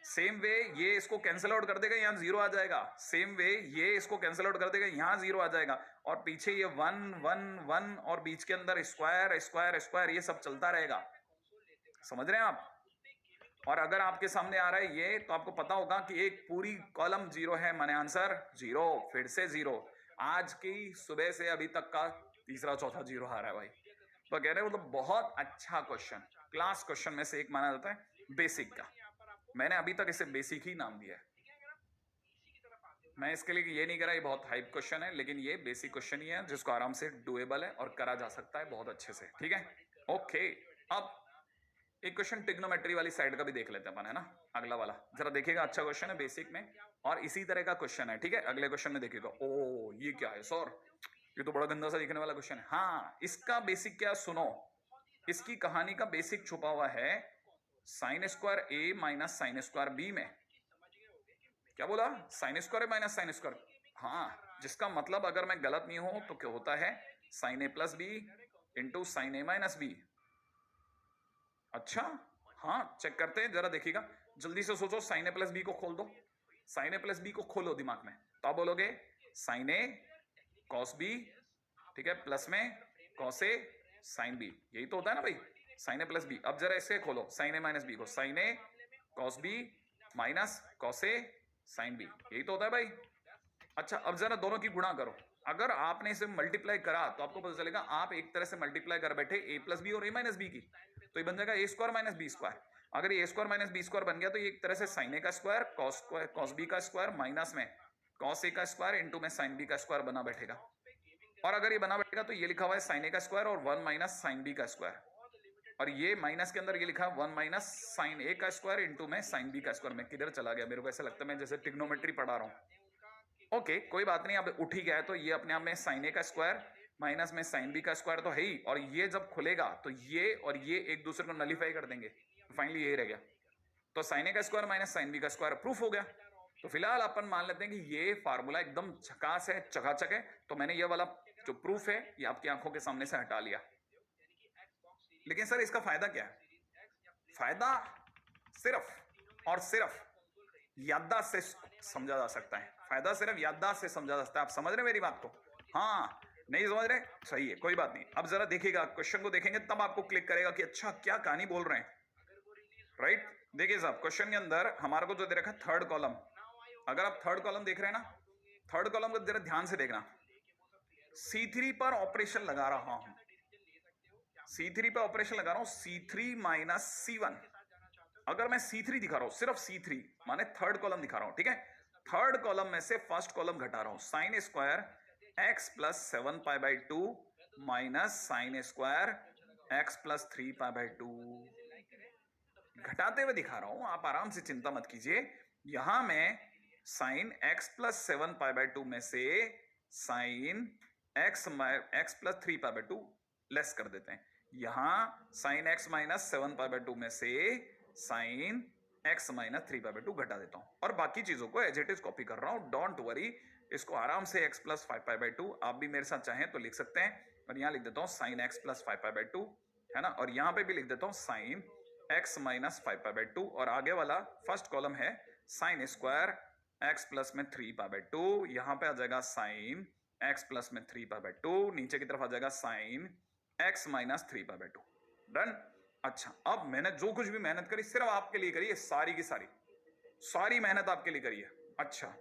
सेम वे ये इसको कैंसिल आउट कर देगा, यहाँ 0 आ जाएगा। सेम वे ये इसको कैंसिल आउट कर देगा, यहाँ 0 आ जाएगा। और पीछे ये 1 1 1 और बीच के अंदर स्क्वायर स्क्वायर स्क्वायर ये सब चलता रहेगा। समझ रहे हैं आप? और अगर आपके सामने आ रहा है ये, तो आपको पता होगा कि एक पूरी कॉलम 0 है, माने आंसर 0, फिर से 0। आज की सुबह से अभी तक का तीसरा चौथा 0 आ रहा है भाई। तो कह रहे हैं मतलब बहुत अच्छा क्वेश्चन, क्लास क्वेश्चन में से एक माना जाता है बेसिक का। मैंने अभी तक इसे बेसिक ही नाम दिया है। मैं इसके लिए ये नहीं कह रहा ये बहुत हाइप क्वेश्चन है, लेकिन ये बेसिक क्वेश्चन ही है जिसको आराम से डुएबल है और करा जा सकता है बहुत अच्छे से। ठीक है, ओके। अब एक क्वेश्चन ट्रिग्नोमेट्री वाली साइड का भी देख लेते हैं अपन, है ना। अगला वाला जरा देखिएगा, अच्छा क्वेश्चन है बेसिक में और इसी तरह का क्वेश्चन है। ठीक है, अगले क्वेश्चन में देखिएगा। ओ ये क्या है सर, ये तो बड़ा गंदा सा दिखने वाला क्वेश्चन है। हाँ, इसका बेसिक क्या, सुनो। इसकी कहानी का बेसिक छुपा हुआ है साइन स्क्वायर ए माइनस साइन स्क्वायर बी में। क्या बोला? साइन स्क्वायर ए माइनस साइन स्क्वायर, हाँ, जिसका मतलब अगर मैं गलत नहीं हूं तो क्या होता है, साइन ए प्लस बी इंटू साइन ए माइनस बी। अच्छा हाँ, चेक करते हैं, जरा देखिएगा, जल्दी से सोचो। साइन ए प्लस बी को खोल दो, साइन ए प्लस बी को खोलो दिमाग में, तो आप बोलोगे साइन ए कॉस बी, ठीक है, प्लस में कॉस ए साइन बी। यही तो होता है ना भाई, साइन ए प्लस बी। अब जरा इसे खोलो, साइन ए माइनस बी को, sign A cos B minus cos A sine B, यही तो होता है भाई। अच्छा अब जरा दोनों की गुणा करो, अगर आपने इसे मल्टीप्लाई करा तो आपको पता चलेगा आप एक तरह से मल्टीप्लाई कर बैठे ए प्लस बी और ए माइनस बी की, तो ये बन जाएगा ए स्क्वायर माइनस बी स्क्वायर। अगर ये ए स्क्वायर माइनस बी स्क्वायर बन गया तो ये एक तरह से साइन ए का स्क्वायर कॉस बी का स्क्वायर माइनस में कॉस ए का स्क्वायर इंटू में साइन बी का स्क्वायर बना बैठेगा। और अगर ये बना बैठेगा तो ये लिखा हुआ है साइन ए का स्क्वायर और 1 माइनस साइन बी का स्क्वायर, और ये माइनस के अंदर ये लिखा है 1 माइनस साइन ए का स्क्वायर इंटू में साइन बी का स्क्वायर। मैं किधर चला गया, मेरे को ऐसा लगता है मैं जैसे ट्रिग्नोमेट्री पढ़ा रहा हूँ। ओके कोई बात नहीं, अब उठ ही गया है तो ये अपने आप में साइन ए का स्क्वायर माइनस में साइन बी का स्क्वायर तो है ही, और ये जब खुलेगा तो ये और ये एक दूसरे को नलीफाई कर देंगे, फाइनली यही रह गया। तो साइन ए का स्क्वायर माइनस साइन बी का स्क्वायर प्रूफ हो गया। तो फिलहाल अपन मान लेते हैं कि ये फार्मूला एकदम झकास है, चकाचक है, तो मैंने ये वाला जो प्रूफ है ये आपकी आंखों के सामने से हटा लिया। लेकिन सर इसका फायदा क्या है? फायदा सिर्फ और सिर्फ याददाश्त से समझा जा सकता है, फायदा सिर्फ याददाश्त से समझा जा सकता है। आप समझ रहे मेरी बात को? हाँ नहीं समझ रहे? सही है, कोई बात नहीं। अब जरा देखिएगा, क्वेश्चन को देखेंगे तब आपको क्लिक करेगा कि अच्छा क्या कहानी बोल रहे हैं, राइट? देखिए साहब क्वेश्चन के अंदर हमारे को जो दे रखा है थर्ड कॉलम, अगर आप थर्ड कॉलम देख रहे हैं ना, थर्ड कॉलम को जरा ध्यान से देखना। C3 पर ऑपरेशन लगा रहा हूं, C3 पे ऑपरेशन लगा रहा हूं, C3 माइनस C1। अगर मैं C3 दिखा रहा हूं, सिर्फ C3 माने थर्ड कॉलम दिखा रहा हूं, ठीक है? थर्ड कॉलम में से फर्स्ट कॉलम घटा रहा हूं, sign square x plus 7 pi by 2 minus sign square x plus 3 pi by 2 घटाते हुए दिखा रहा हूं, आप आराम से चिंता मत कीजिए। यहां मैं sine x plus 7 pi by 2 में से sine x plus 3 pi by 2 less कर देते हैं। यहां sine x minus 7 pi by 2 में से sine x minus 3 pi by 2 घटा देता हूं, और बाकी चीजों को एज इट इज कॉपी कर रहा हूं। डोंट वरी, इसको आराम से x प्लस 5 पाई बाई 2 आप भी मेरे साथ चाहें तो लिख सकते हैं, और यहां लिख देता हूं sine x plus 5 pi by 2, है ना? और यहां पे भी लिख देता हूं sine x minus 5 pi by 2, और आगे वाला फर्स्ट कॉलम है साइन स्क्वायर x प्लस में 3 पाई बाई 2, यहां पे आ जाएगा साइन x प्लस में 3 पाई बाई 2, नीचे की तरफ आ जाएगा sine x minus 3 pi by 2। Done? अच्छा अब मैंने जो कुछ भी मेहनत करी सिर्फ आपके लिए करी है, सारी की सारी मेहनत आपके लिए करी है। अच्छा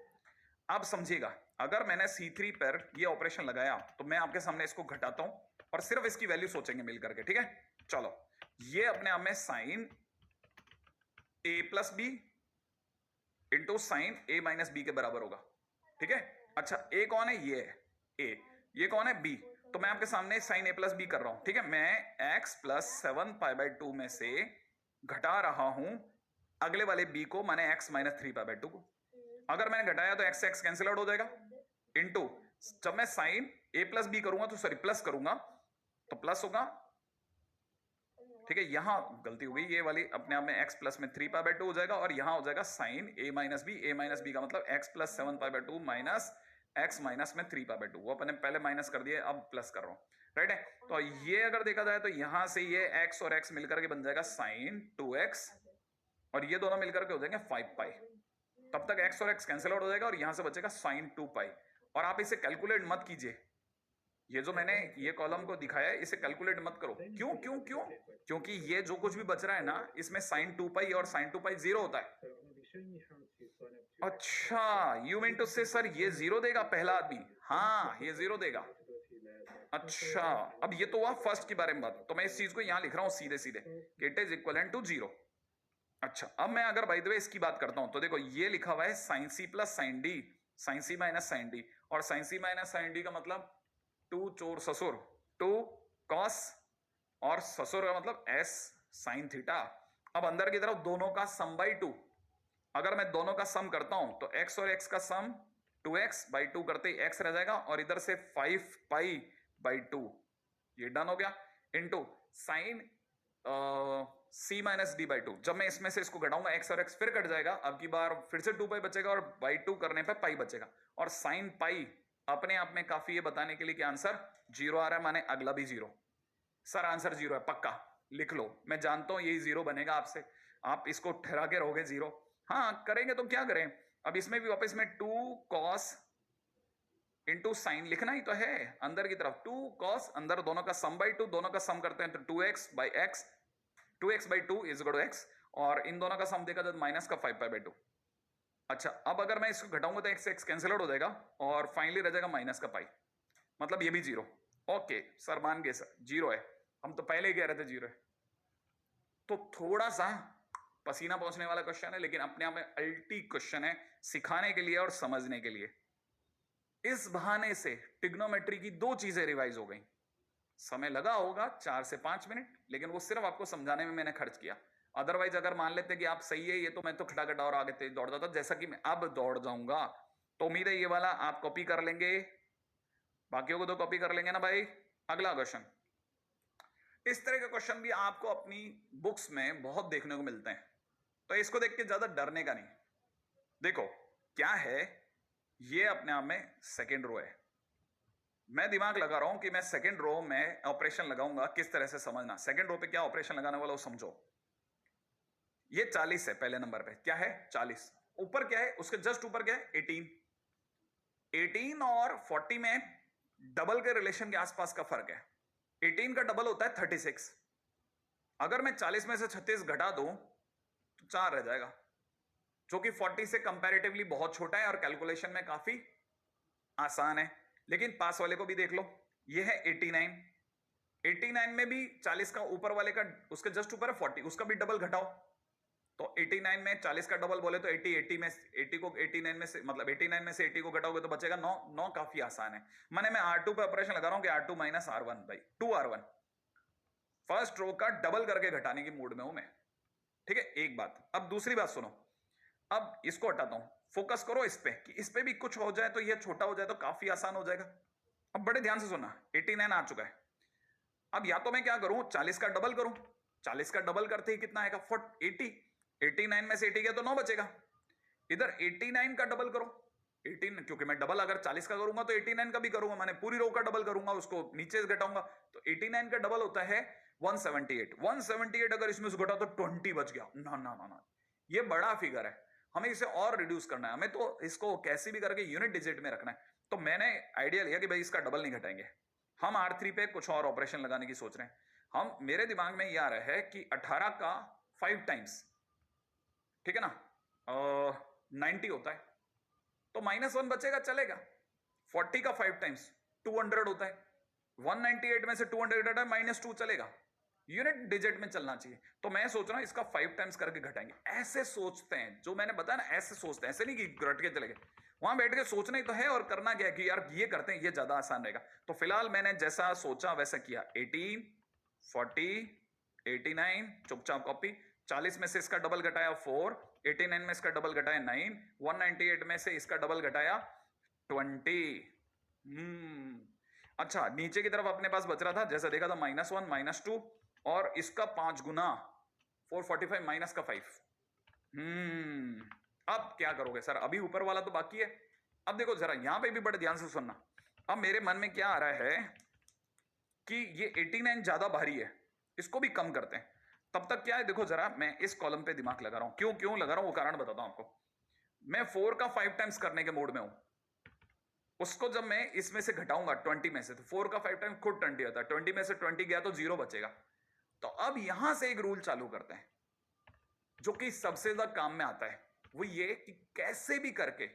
अब समझिएगा, अगर मैंने C3 पर ये ऑपरेशन लगाया तो मैं आपके सामने इसको घटाता हूं और सिर्फ इसकी वैल्यू सोचेंगे मिल करके, ठीक है? चलो ये अपने आप में sine a plus B into sine a minus B के बराबर होगा, ठीक है? अच्छा a कौन है? ये है a, ये कौन है? b। तो मैं आपके सामने साइन a प्लस बी कर रहा हूं, ठीक है? मैं x प्लस 7 पाई बाई 2 में से घटा रहा हूं अगले वाले b को, माने x माइनस 3 पाई बाई 2 को। अगर मैंने घटाया तो x से x कैंसिल आउट हो जाएगा, इंटू जब मैं साइन a प्लस बी करूंगा तो सॉरी प्लस करूंगा तो प्लस होगा, ठीक है? यहां गलती हो गई, ये वाली अपने आप में x प्लस में 3 पाई बाई 2 हो जाएगा, और यहां हो जाएगा साइन a माइनस बी का मतलब x plus 7 pi by 2 minus x minus में 3 पाई बाई 2, वो अपने पहले माइनस कर दिए अब प्लस कर रहा हूं, राइट है? तो ये अगर देखा जाए तो यहां से ये x और x मिलकर के बन जाएगा साइन 2x, और ये दोनों मिलकर के हो जाएंगे 5 पाई। तब तक x और x कैंसिल आउट हो जाएगा और यहां से बचेगा साइन 2 पाई। और आप इसे कैलकुलेट मत कीजिए, ये जो मैंने ये कॉलम को दिखाया है इसे कैलकुलेट मत करो। क्यों क्यों क्यों? क्योंकि ये जो कुछ भी बच रहा है ना इसमें साइन 2 पाई और साइन 2 पाई 0 होता है। अच्छा यू मीन टू से सर ये 0 देगा पहला आदमी? हाँ ये 0 देगा। अच्छा अब ये तो हुआ फर्स्ट के बारे में बात, तो मैं इस चीज को यहां लिख रहा हूं सीधे सीधे, इट इज इक्वलेंट टू 0। अच्छा अब मैं अगर बाय द वे इसकी बात करता हूं तो देखो ये लिखा हुआ है sine C plus sine D, sine C minus sine D, और sine C minus sine D का मतलब 2 चोर ससुर 2 कॉस, और ससुर का मतलब s साइन थीटा। अब अंदर की तरफ दोनों का सम बाई 2, अगर मैं दोनों का सम करता हूं तो x और x का सम 2x बाई 2 करते ही x रह जाएगा, और इधर से 5 पाई बाई 2, ये डन हो गया, into sine c minus D by 2। जब मैं इसमें से इसको घटाऊंगा x और x फिर कट जाएगा, अब की बार फिर से 2 पाई बचेगा और बाई 2 करने पे पाई बचेगा, और साइन पाई अपने आप में काफी है बताने के लिए कि आंसर 0 आ रहा है, माने अगला भी 0। सर आंसर 0 है पक्का, लिख लो, मैं जानता हूं यही 0 बनेगा आपसे, आप इसको ठहरा के रहोगे 0। हाँ करेंगे तो क्या करें, अब इसमें भी वापस में 2 कॉस इंटू साइन लिखना ही तो है, अंदर की तरफ 2 कॉस, अंदर दोनों का सम बाई 2, दोनों का सम करते हैं तो 2x by 2 is equal to x, और इन दोनों का सम देखा जाए माइनस का 5 पाई/2। अच्छा, अब अगर मैं इसको घटाऊंगा तो x कैंसिल आउट हो जाएगा और फाइनली रह जाएगा माइनस का पाई, मतलब ये भी जीरो। ओके सर, मान गए सर, जीरो है, हम तो पहले ही कह रहे थे जीरो है। तो थोड़ा सा पसीना पहुंचने वाला क्वेश्चन है, लेकिन अपने आप में अल्टी क्वेश्चन है, सिखाने के लिए और समझने के लिए। इस बहाने से ट्रिग्नोमेट्री की दो चीजें रिवाइज हो गई। समय लगा होगा 4 से 5 मिनट, लेकिन वो सिर्फ आपको समझाने में मैंने खर्च किया। अदरवाइज अगर मान लेते कि आप सही है ये, तो मैं तो खटाखट और आगे तेज दौड़ जाता, जैसा कि मैं अब दौड़ जाऊंगा। तो उम्मीद है ये वाला आप कॉपी कर लेंगे, बाकियों को तो कॉपी कर लेंगे ना भाई। अगला क्वेश्चन, इस तरह के क्वेश्चन भी आपको अपनी बुक्स में बहुत देखने को मिलते हैं, तो इसको देख के ज्यादा डरने का नहीं। देखो क्या है, ये अपने आप में सेकेंड रो है। मैं दिमाग लगा रहा हूं कि मैं सेकेंड रो में ऑपरेशन लगाऊंगा, किस तरह से समझना। सेकेंड रो पे क्या ऑपरेशन लगाने वाला हो समझो। ये 40 है, पहले नंबर पे क्या है 40, ऊपर क्या है उसके जस्ट ऊपर क्या है 18। 18 और 40 में डबल के रिलेशन के आसपास का फर्क है। 18 का डबल होता है 36। अगर मैं 40 में से 36 घटा दूं तो 4 रह जाएगा, जो कि 40 से कंपैरेटिवली बहुत छोटा है और कैलकुलेशन में काफी आसान है। लेकिन पास वाले को भी देख लो, ये है 89। 89 में भी 40 का ऊपर वाले का उसके जस्ट ऊपर है 40, उसका भी डबल घटाओ। तो 89 में 40 का डबल बोले तो 80, 80 में 80 को 89 में से, मतलब 89 में से 80 को घटाओगे तो बचेगा 9। 9 काफी आसान है। माने मैं R2 पे ऑपरेशन लगा रहा हूं कि R2 minus R1 by 2R1। First row का डबल करके घटाने की मूड में हूं मैं, ठीक है। एक बात, अब दूसरी बात सुनो। अब इसको हटाता हूं, फोकस करो इस पे कि इस पे भी कुछ हो जाए तो ये छोटा हो जाए तो काफी आसान हो जाएगा। अब बड़े ध्यान से सुनना, 89 आ चुका है। अब या तो मैं क्या करूं, 40 का डबल करूं। 40 का डबल करते ही कितना आएगा 80। 89 में से 80 गया तो 9 बचेगा। इधर 89 का डबल करो, 18, क्योंकि मैं डबल अगर 40 का करूंगा तो 89 का भी करूंगा, माने पूरी रो का डबल करूंगा, उसको नीचे से घटाऊंगा। तो 89 का डबल होता है 178। 178 अगर इसमें से घटा तो 20 बच गया। ना ना ना ना, ये बड़ा फिगर है, हमें इसे और रिड्यूस करना है, हमें तो इसको कैसे भी करके यूनिट डिजिट में रखना है। तो मैंने आइडिया लिया कि भाई इसका डबल नहीं घटाएंगे, हम R3 पे कुछ और ऑपरेशन लगाने की सोच रहे हैं। हम, मेरे दिमाग में यह आ रहा है कि 18 का 5 टाइम्स, ठीक है ना, 90 होता है, तो -1 बचेगा, चलेगा। 40 का 5 टाइम्स 200 होता है, 198 में से 200 घटा -2 चलेगा। यूनिट डिजिट में चलना चाहिए। तो मैं सोच रहा हूं इसका 5 टाइम्स करके घटाएंगे। ऐसे सोचते हैं, जो मैंने बताया ना, ऐसे सोचते हैं, ऐसे नहीं कि रट के चले गए। वहां बैठ के सोचना ही तो है, और करना क्या है कि यार ये करते हैं, ये ज्यादा आसान रहेगा। तो फिलहाल मैंने जैसा सोचा वैसा किया। 18, 40, 89 चुपचाप कॉपी। 40 में से इसका डबल घटाया 4, 89 में इसका डबल घटाया 9, 198 में से इसका डबल घटाया 20। अच्छा, नीचे की तरफ अपने पास बच रहा था, जैसा देखा था -1, -2, और इसका 5 गुना 445 माइनस का 5। अब क्या करोगे सर, अभी ऊपर वाला तो बाकी है। अब देखो जरा यहां पे भी बड़े ध्यान से सुनना। अब मेरे मन में क्या आ रहा है कि ये 89 ज्यादा भारी है, इसको भी कम करते हैं। तब तक क्या है, देखो जरा, मैं इस कॉलम पे दिमाग लगा रहा हूं। क्यों क्यों लगा रहा हूं वो कारण बताता हूं आपको। मैं 4 का 5 टाइम्स करने के मूड में हूं। उसको जब मैं इसमें से घटाऊंगा 20 में से, तो 4 का 5 टाइम्स खुद 20 होता है। 20 में से 20 गया तो 0 बचेगा। तो अब यहां से एक रूल चालू करते हैं जो कि सबसे ज्यादा काम में आता है। वो ये कि कैसे भी करके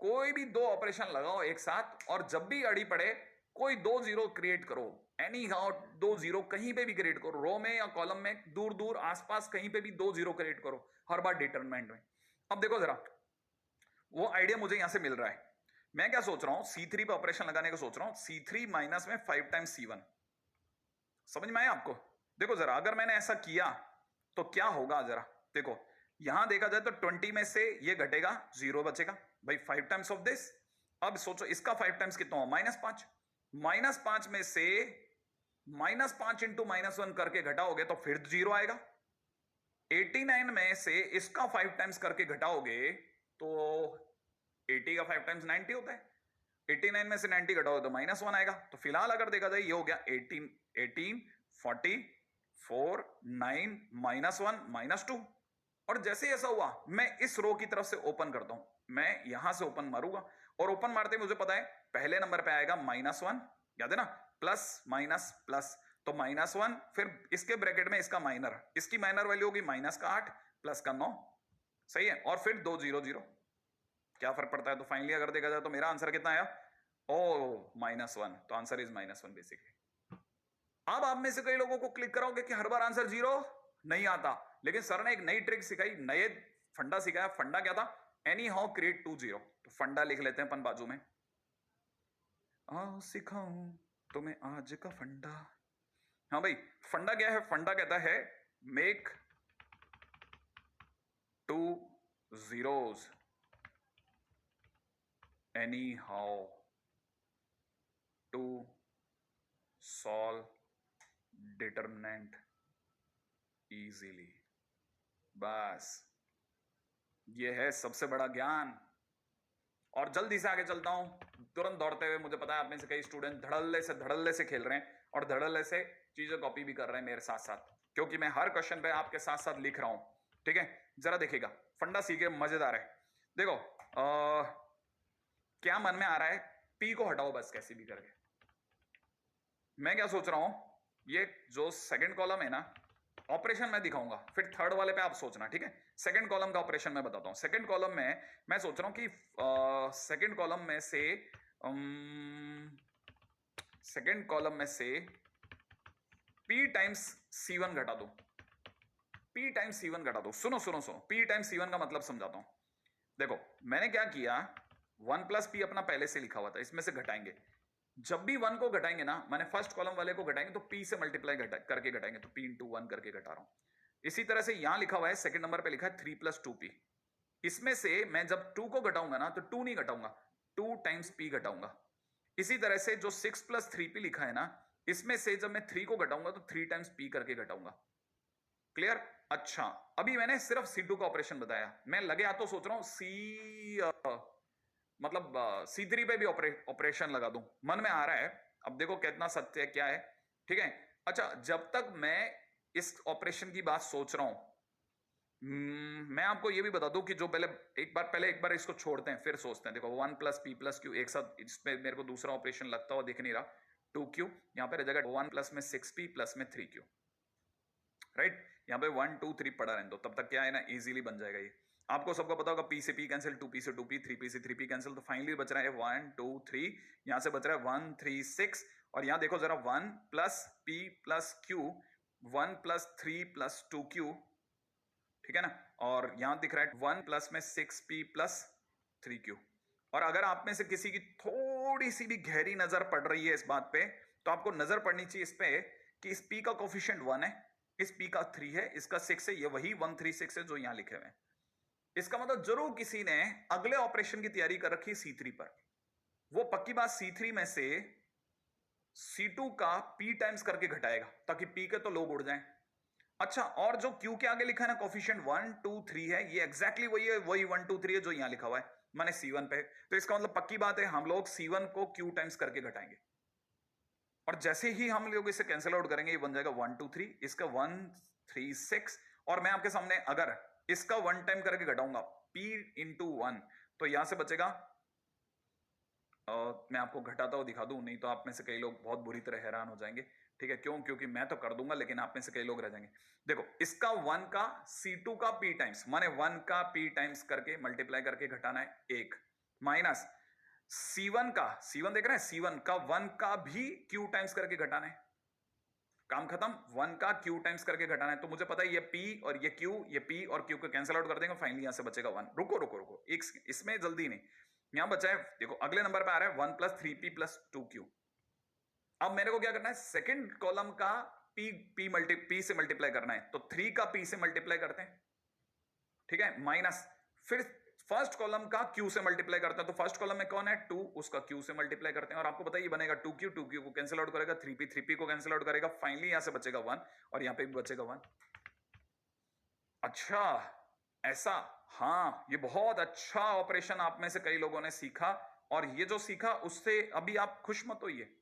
कोई भी दो ऑपरेशन लगाओ एक साथ, और जब भी अड़ी पड़े कोई 2 जीरो क्रिएट करो। एनी हाउ 2 जीरो कहीं पे भी क्रिएट करो, रो में या कॉलम में, दूर दूर आसपास कहीं पे भी 2 जीरो क्रिएट करो हर बार डिटरमिनेंट में। अब देखो जरा, वो आइडिया मुझे यहां से मिल रहा है। मैं क्या सोच रहा हूं, C3 पे ऑपरेशन लगाने का सोच रहा हूं। C3 माइनस में 5 टाइम्स C1। समझ में आया आपको? देखो जरा, अगर मैंने ऐसा किया तो क्या होगा, जरा देखो। यहां देखा जाए तो 20 में से ये घटेगा, 0 बचेगा भाई, 5 टाइम्स ऑफ दिस। अब सोचो इसका 5 टाइम्स कितना हो, -5। -5 में से -5 इंटू -1 करके घटाओगे तो फिर 0 आएगा। 89 में से इसका 5 टाइम्स करके घटाओगे तो 80 का 5 टाइम्स 90 होता है। 89 में से 90 घटाओ तो -1 आएगा। तो फिलहाल अगर देखा जाए ये हो गया 18, 40, 4, 9, -1, -2। और जैसे ही ऐसा हुआ, मैं इस रो की तरफ से ओपन करता हूं। मैं यहां से ओपन मारूंगा, और ओपन मारते मुझे पता है पहले नंबर पे आएगा -1, याद है ना, प्लस माइनस प्लस। तो -1, फिर इसके ब्रैकेट में इसका माइनर, इसकी माइनर वैल्यू होगी -8 प्लस का 9, सही है, और फिर 2 0 0, क्या फर्क पड़ता है। तो फाइनली अगर देखा जाए तो मेरा आंसर कितना आया, ओ -1, तो आंसर इज -1 बेसिकली। अब आप में से कई लोगों को क्लिक कराओगे कि हर बार आंसर 0 नहीं आता, लेकिन सर ने एक नई ट्रिक सिखाई, नए फंडा सिखाया। फंडा क्या था, एनी हाउ क्रिएट 2 0, तो फंडा लिख लेते हैं अपन बाजू में, आओ सिखाऊं तुम्हें आज का फंडा। हाँ भाई, फंडा क्या है, फंडा कहता है make 2 zeros anyhow to solve determinant easily. बस ये है सबसे बड़ा ज्ञान। और जल्दी से आगे चलता हूं, तुरंत दौड़ते हुए। मुझे पता है आप में से कई स्टूडेंट धड़ल्ले से खेल रहे हैं और धड़ल्ले से चीजें कॉपी भी कर रहे हैं मेरे साथ साथ, क्योंकि मैं हर क्वेश्चन पे आपके साथ साथ लिख रहा हूं। ठीक है, जरा देखिएगा, फंडा सीखे, मजेदार है। देखो क्या मन में आ रहा है, पी को हटाओ बस कैसे भी करके। मैं क्या सोच रहा हूं, ये जो सेकंड कॉलम है ना, ऑपरेशन मैं दिखाऊंगा, फिर थर्ड वाले पे आप सोचना, ठीक है। सेकंड कॉलम का ऑपरेशन मैं बताता हूं। सेकंड कॉलम में मैं सोच रहा हूं कि सेकंड कॉलम में से सेकंड कॉलम में से p टाइम्स c1 घटा दो, p टाइम्स c1 घटा दो। सुनो सुनो सुनो, p टाइम्स c1 का मतलब समझाता हूं। देखो मैंने क्या किया, 1 प्लस p अपना पहले से लिखा हुआ था, इसमें से घटाएंगे। जब भी 1 को घटाएंगे ना, मैंने फर्स्ट कॉलम वाले को घटाएंगे तो p से मल्टीप्लाई करके घटाएंगे, तो p इंटू 1 करके घटा रहा हूं। इसी तरह से यहां लिखा हुआ है, सेकंड नंबर पे लिखा है 3 प्लस 2p। इसमें से मैं जब 2 को घटाऊंगा ना, तो 2 नहीं घटाऊंगा, 2 टाइम्स p घटाऊंगा। इसी तरह से जो 6 प्लस 3p लिखा है ना, इसमें से जब मैं 3 को घटाऊंगा तो 3 टाइम्स p करके घटाऊंगा। क्लियर? अच्छा, अभी मैंने सिर्फ C2 का ऑपरेशन बताया। मैं लगे हाथों सोच रहा हूं मतलब C3 पे भी ऑपरेशन लगा दूं, मन में आ रहा है। अब देखो कितना सत्य है, क्या है। ठीक है, अच्छा, जब तक मैं इस ऑपरेशन की बात सोच रहा हूं, मैं आपको ये भी बता दूं कि जो पहले एक बार इसको छोड़ते हैं, फिर सोचते हैं। देखो 1 प्लस पी प्लस क्यू एक साथ, इसमें मेरे को दूसरा ऑपरेशन लगता हुआ दिख नहीं रहा, 2q, यहाँ पे जगह 1 प्लस में 6p प्लस में 3q, राइट। यहाँ पे 1 2 3 पड़ा रहने दो, तब तक क्या है ना, इजीली बन जाएगा ये। आपको सबको पता होगा, p से p कैंसिल, 2p से 2p, 3p से 3p कैंसिल, तो फाइनली बच रहा है 1 2 3, यहाँ से बच रहा है 1 3 6, और यहाँ देखो जरा 1 plus p plus q, 1 plus 3 plus 2q, ठीक है ना, और यहां दिख रहा है 1 प्लस में 6p प्लस 3q। और अगर आप में से किसी की थोड़ी सी भी गहरी नजर पड़ रही है इस बात पे, तो आपको नजर पड़नी चाहिए इस पे कि इस p का कोफिशिएंट 1 है, इस p का 3 है, इसका 6 है, ये वही 1 3 6 है जो यहां लिखे हुए हैं। इसका मतलब जरूर किसी ने अगले ऑपरेशन की तैयारी कर रखी है C3 पर। वो पक्की बात C3 में से C2 का p टाइम्स करके घटाएगा, ताकि p के तो लोग उड़ जाएं। अच्छा, और जो Q के आगे लिखा है ना, कोफिशिएंट 1 2 3 है, ये एग्जैक्टली वही है, वही 1 2 3 है जो यहां लिखा हुआ है, माने C1 पे। तो इसका मतलब पक्की बात है, हम लोग C1 को Q टाइम्स करके घटाएंगे, और जैसे ही हम लोग इसे कैंसिल आउट करेंगे, ये बन जाएगा 1 2 3, इसका 1 3 6, और मैं आपके सामने अगर इसका 1 टाइम करके घटाऊंगा p इंटू 1, तो यहां से बचेगा, मैं आपको घटाता हुआ दिखा दूं, नहीं तो आप में से कई लोग बहुत बुरी तरह हैरान हो जाएंगे। ठीक है, क्यों? क्योंकि मैं तो कर दूंगा, लेकिन आप में से कई लोग रह जाएंगे। देखो, इसका 1 का C2 का p टाइम्स, माने 1 का p टाइम्स करके मल्टीप्लाई करके घटाना है 1, माइनस C1 का, C1 देख रहे हैं, C1 का 1 का भी q टाइम्स करके घटाना है। काम खत्म, 1 का q टाइम्स करके घटाना है। तो मुझे पता है ये p और ये q, ये p और q को कैंसिल आउट कर देंगे, फाइनली यहां से बचेगा 1। रुको रुको रुको, एक इसमें जल्दी नहीं, यहां बचा है, देखो अगले नंबर पे आ रहा है 1 प्लस 3p प्लस 2q। अब मेरे को क्या करना है, सेकंड कॉलम का p से मल्टीप्लाई करना है, तो 3 का p से मल्टीप्लाई करते हैं, ठीक है, माइनस फिर फर्स्ट कॉलम का q से मल्टीप्लाई करते हैं। तो फर्स्ट कॉलम में कौन है, 2, उसका q से मल्टीप्लाई करते हैं, और आपको पता है ये बनेगा 2q को कैंसिल आउट करेगा, 3p को कैंसिल आउट करेगा, फाइनली यहां से बचेगा 1, और यहां पे भी बचेगा 1। अच्छा, ऐसा, हाँ, ये बहुत अच्छा ऑपरेशन आप में से कई लोगों ने सीखा, और ये जो सीखा उससे अभी आप खुश मत होइए।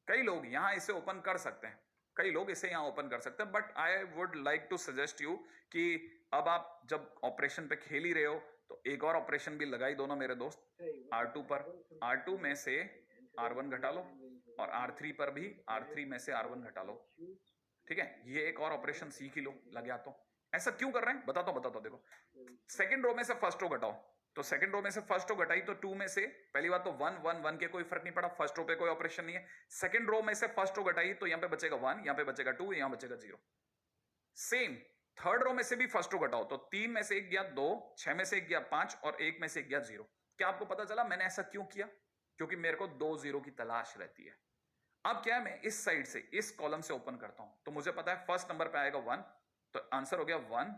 कई लोग यहां इसे ओपन कर सकते हैं, कई लोग इसे यहां ओपन कर सकते हैं, but I would like to suggest you कि अब आप जब ऑपरेशन पे खेल ही रहे हो, तो एक और ऑपरेशन भी लगाई दोनों मेरे दोस्त, R2 पर। R2 में से R1 घटा लो, और R3 पर भी R3 में से R1 घटा लो, ठीक है। ये एक और ऑपरेशन सीख ही लो, लग गया तो। ऐसा क्यों कर रहे हैं बताता हूं, देखो सेकंड रो में से फर्स्ट रो घटाओ, तो सेकंड रो में से फर्स्ट रो घटाई तो 2 में से पहली बात तो 1 1 1 के कोई फर्क नहीं पड़ा, फर्स्ट रो पे कोई ऑपरेशन नहीं है। सेकंड रो में से फर्स्ट रो घटाई तो यहां पे बचेगा 1, यहां पे बचेगा 2, यहां बचेगा 0। सेम थर्ड रो में से भी फर्स्ट रो घटाओ तो 3 में से 1 गया 2, 6 में से 1 गया 5 और 1 में से 1 गया 0। क्या आपको पता चला मैंने ऐसा क्यों किया? क्योंकि मेरे को 2 0 की तलाश रहती है। अब क्या है, मैं इस साइड से इस कॉलम से ओपन करता हूं तो मुझे पता है फर्स्ट नंबर पे आएगा 1, तो आंसर हो गया 1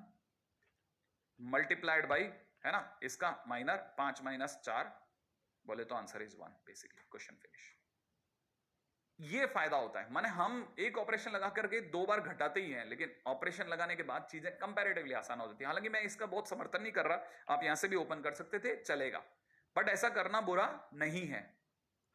मल्टीप्लाइड बाई, है ना, इसका माइनर 5 माइनस 4, बोले तो answer is 1। Basically question finish. ये फायदा होता है, माने हम एक ऑपरेशन लगा करके 2 बार घटाते ही हैं, लेकिन ऑपरेशन लगाने के बाद चीजें कंपैरेटिवली आसान हो जाती है। हालांकि मैं इसका बहुत समर्थन नहीं कर रहा, आप यहां से भी ओपन कर सकते थे, चलेगा, बट ऐसा करना बुरा नहीं है।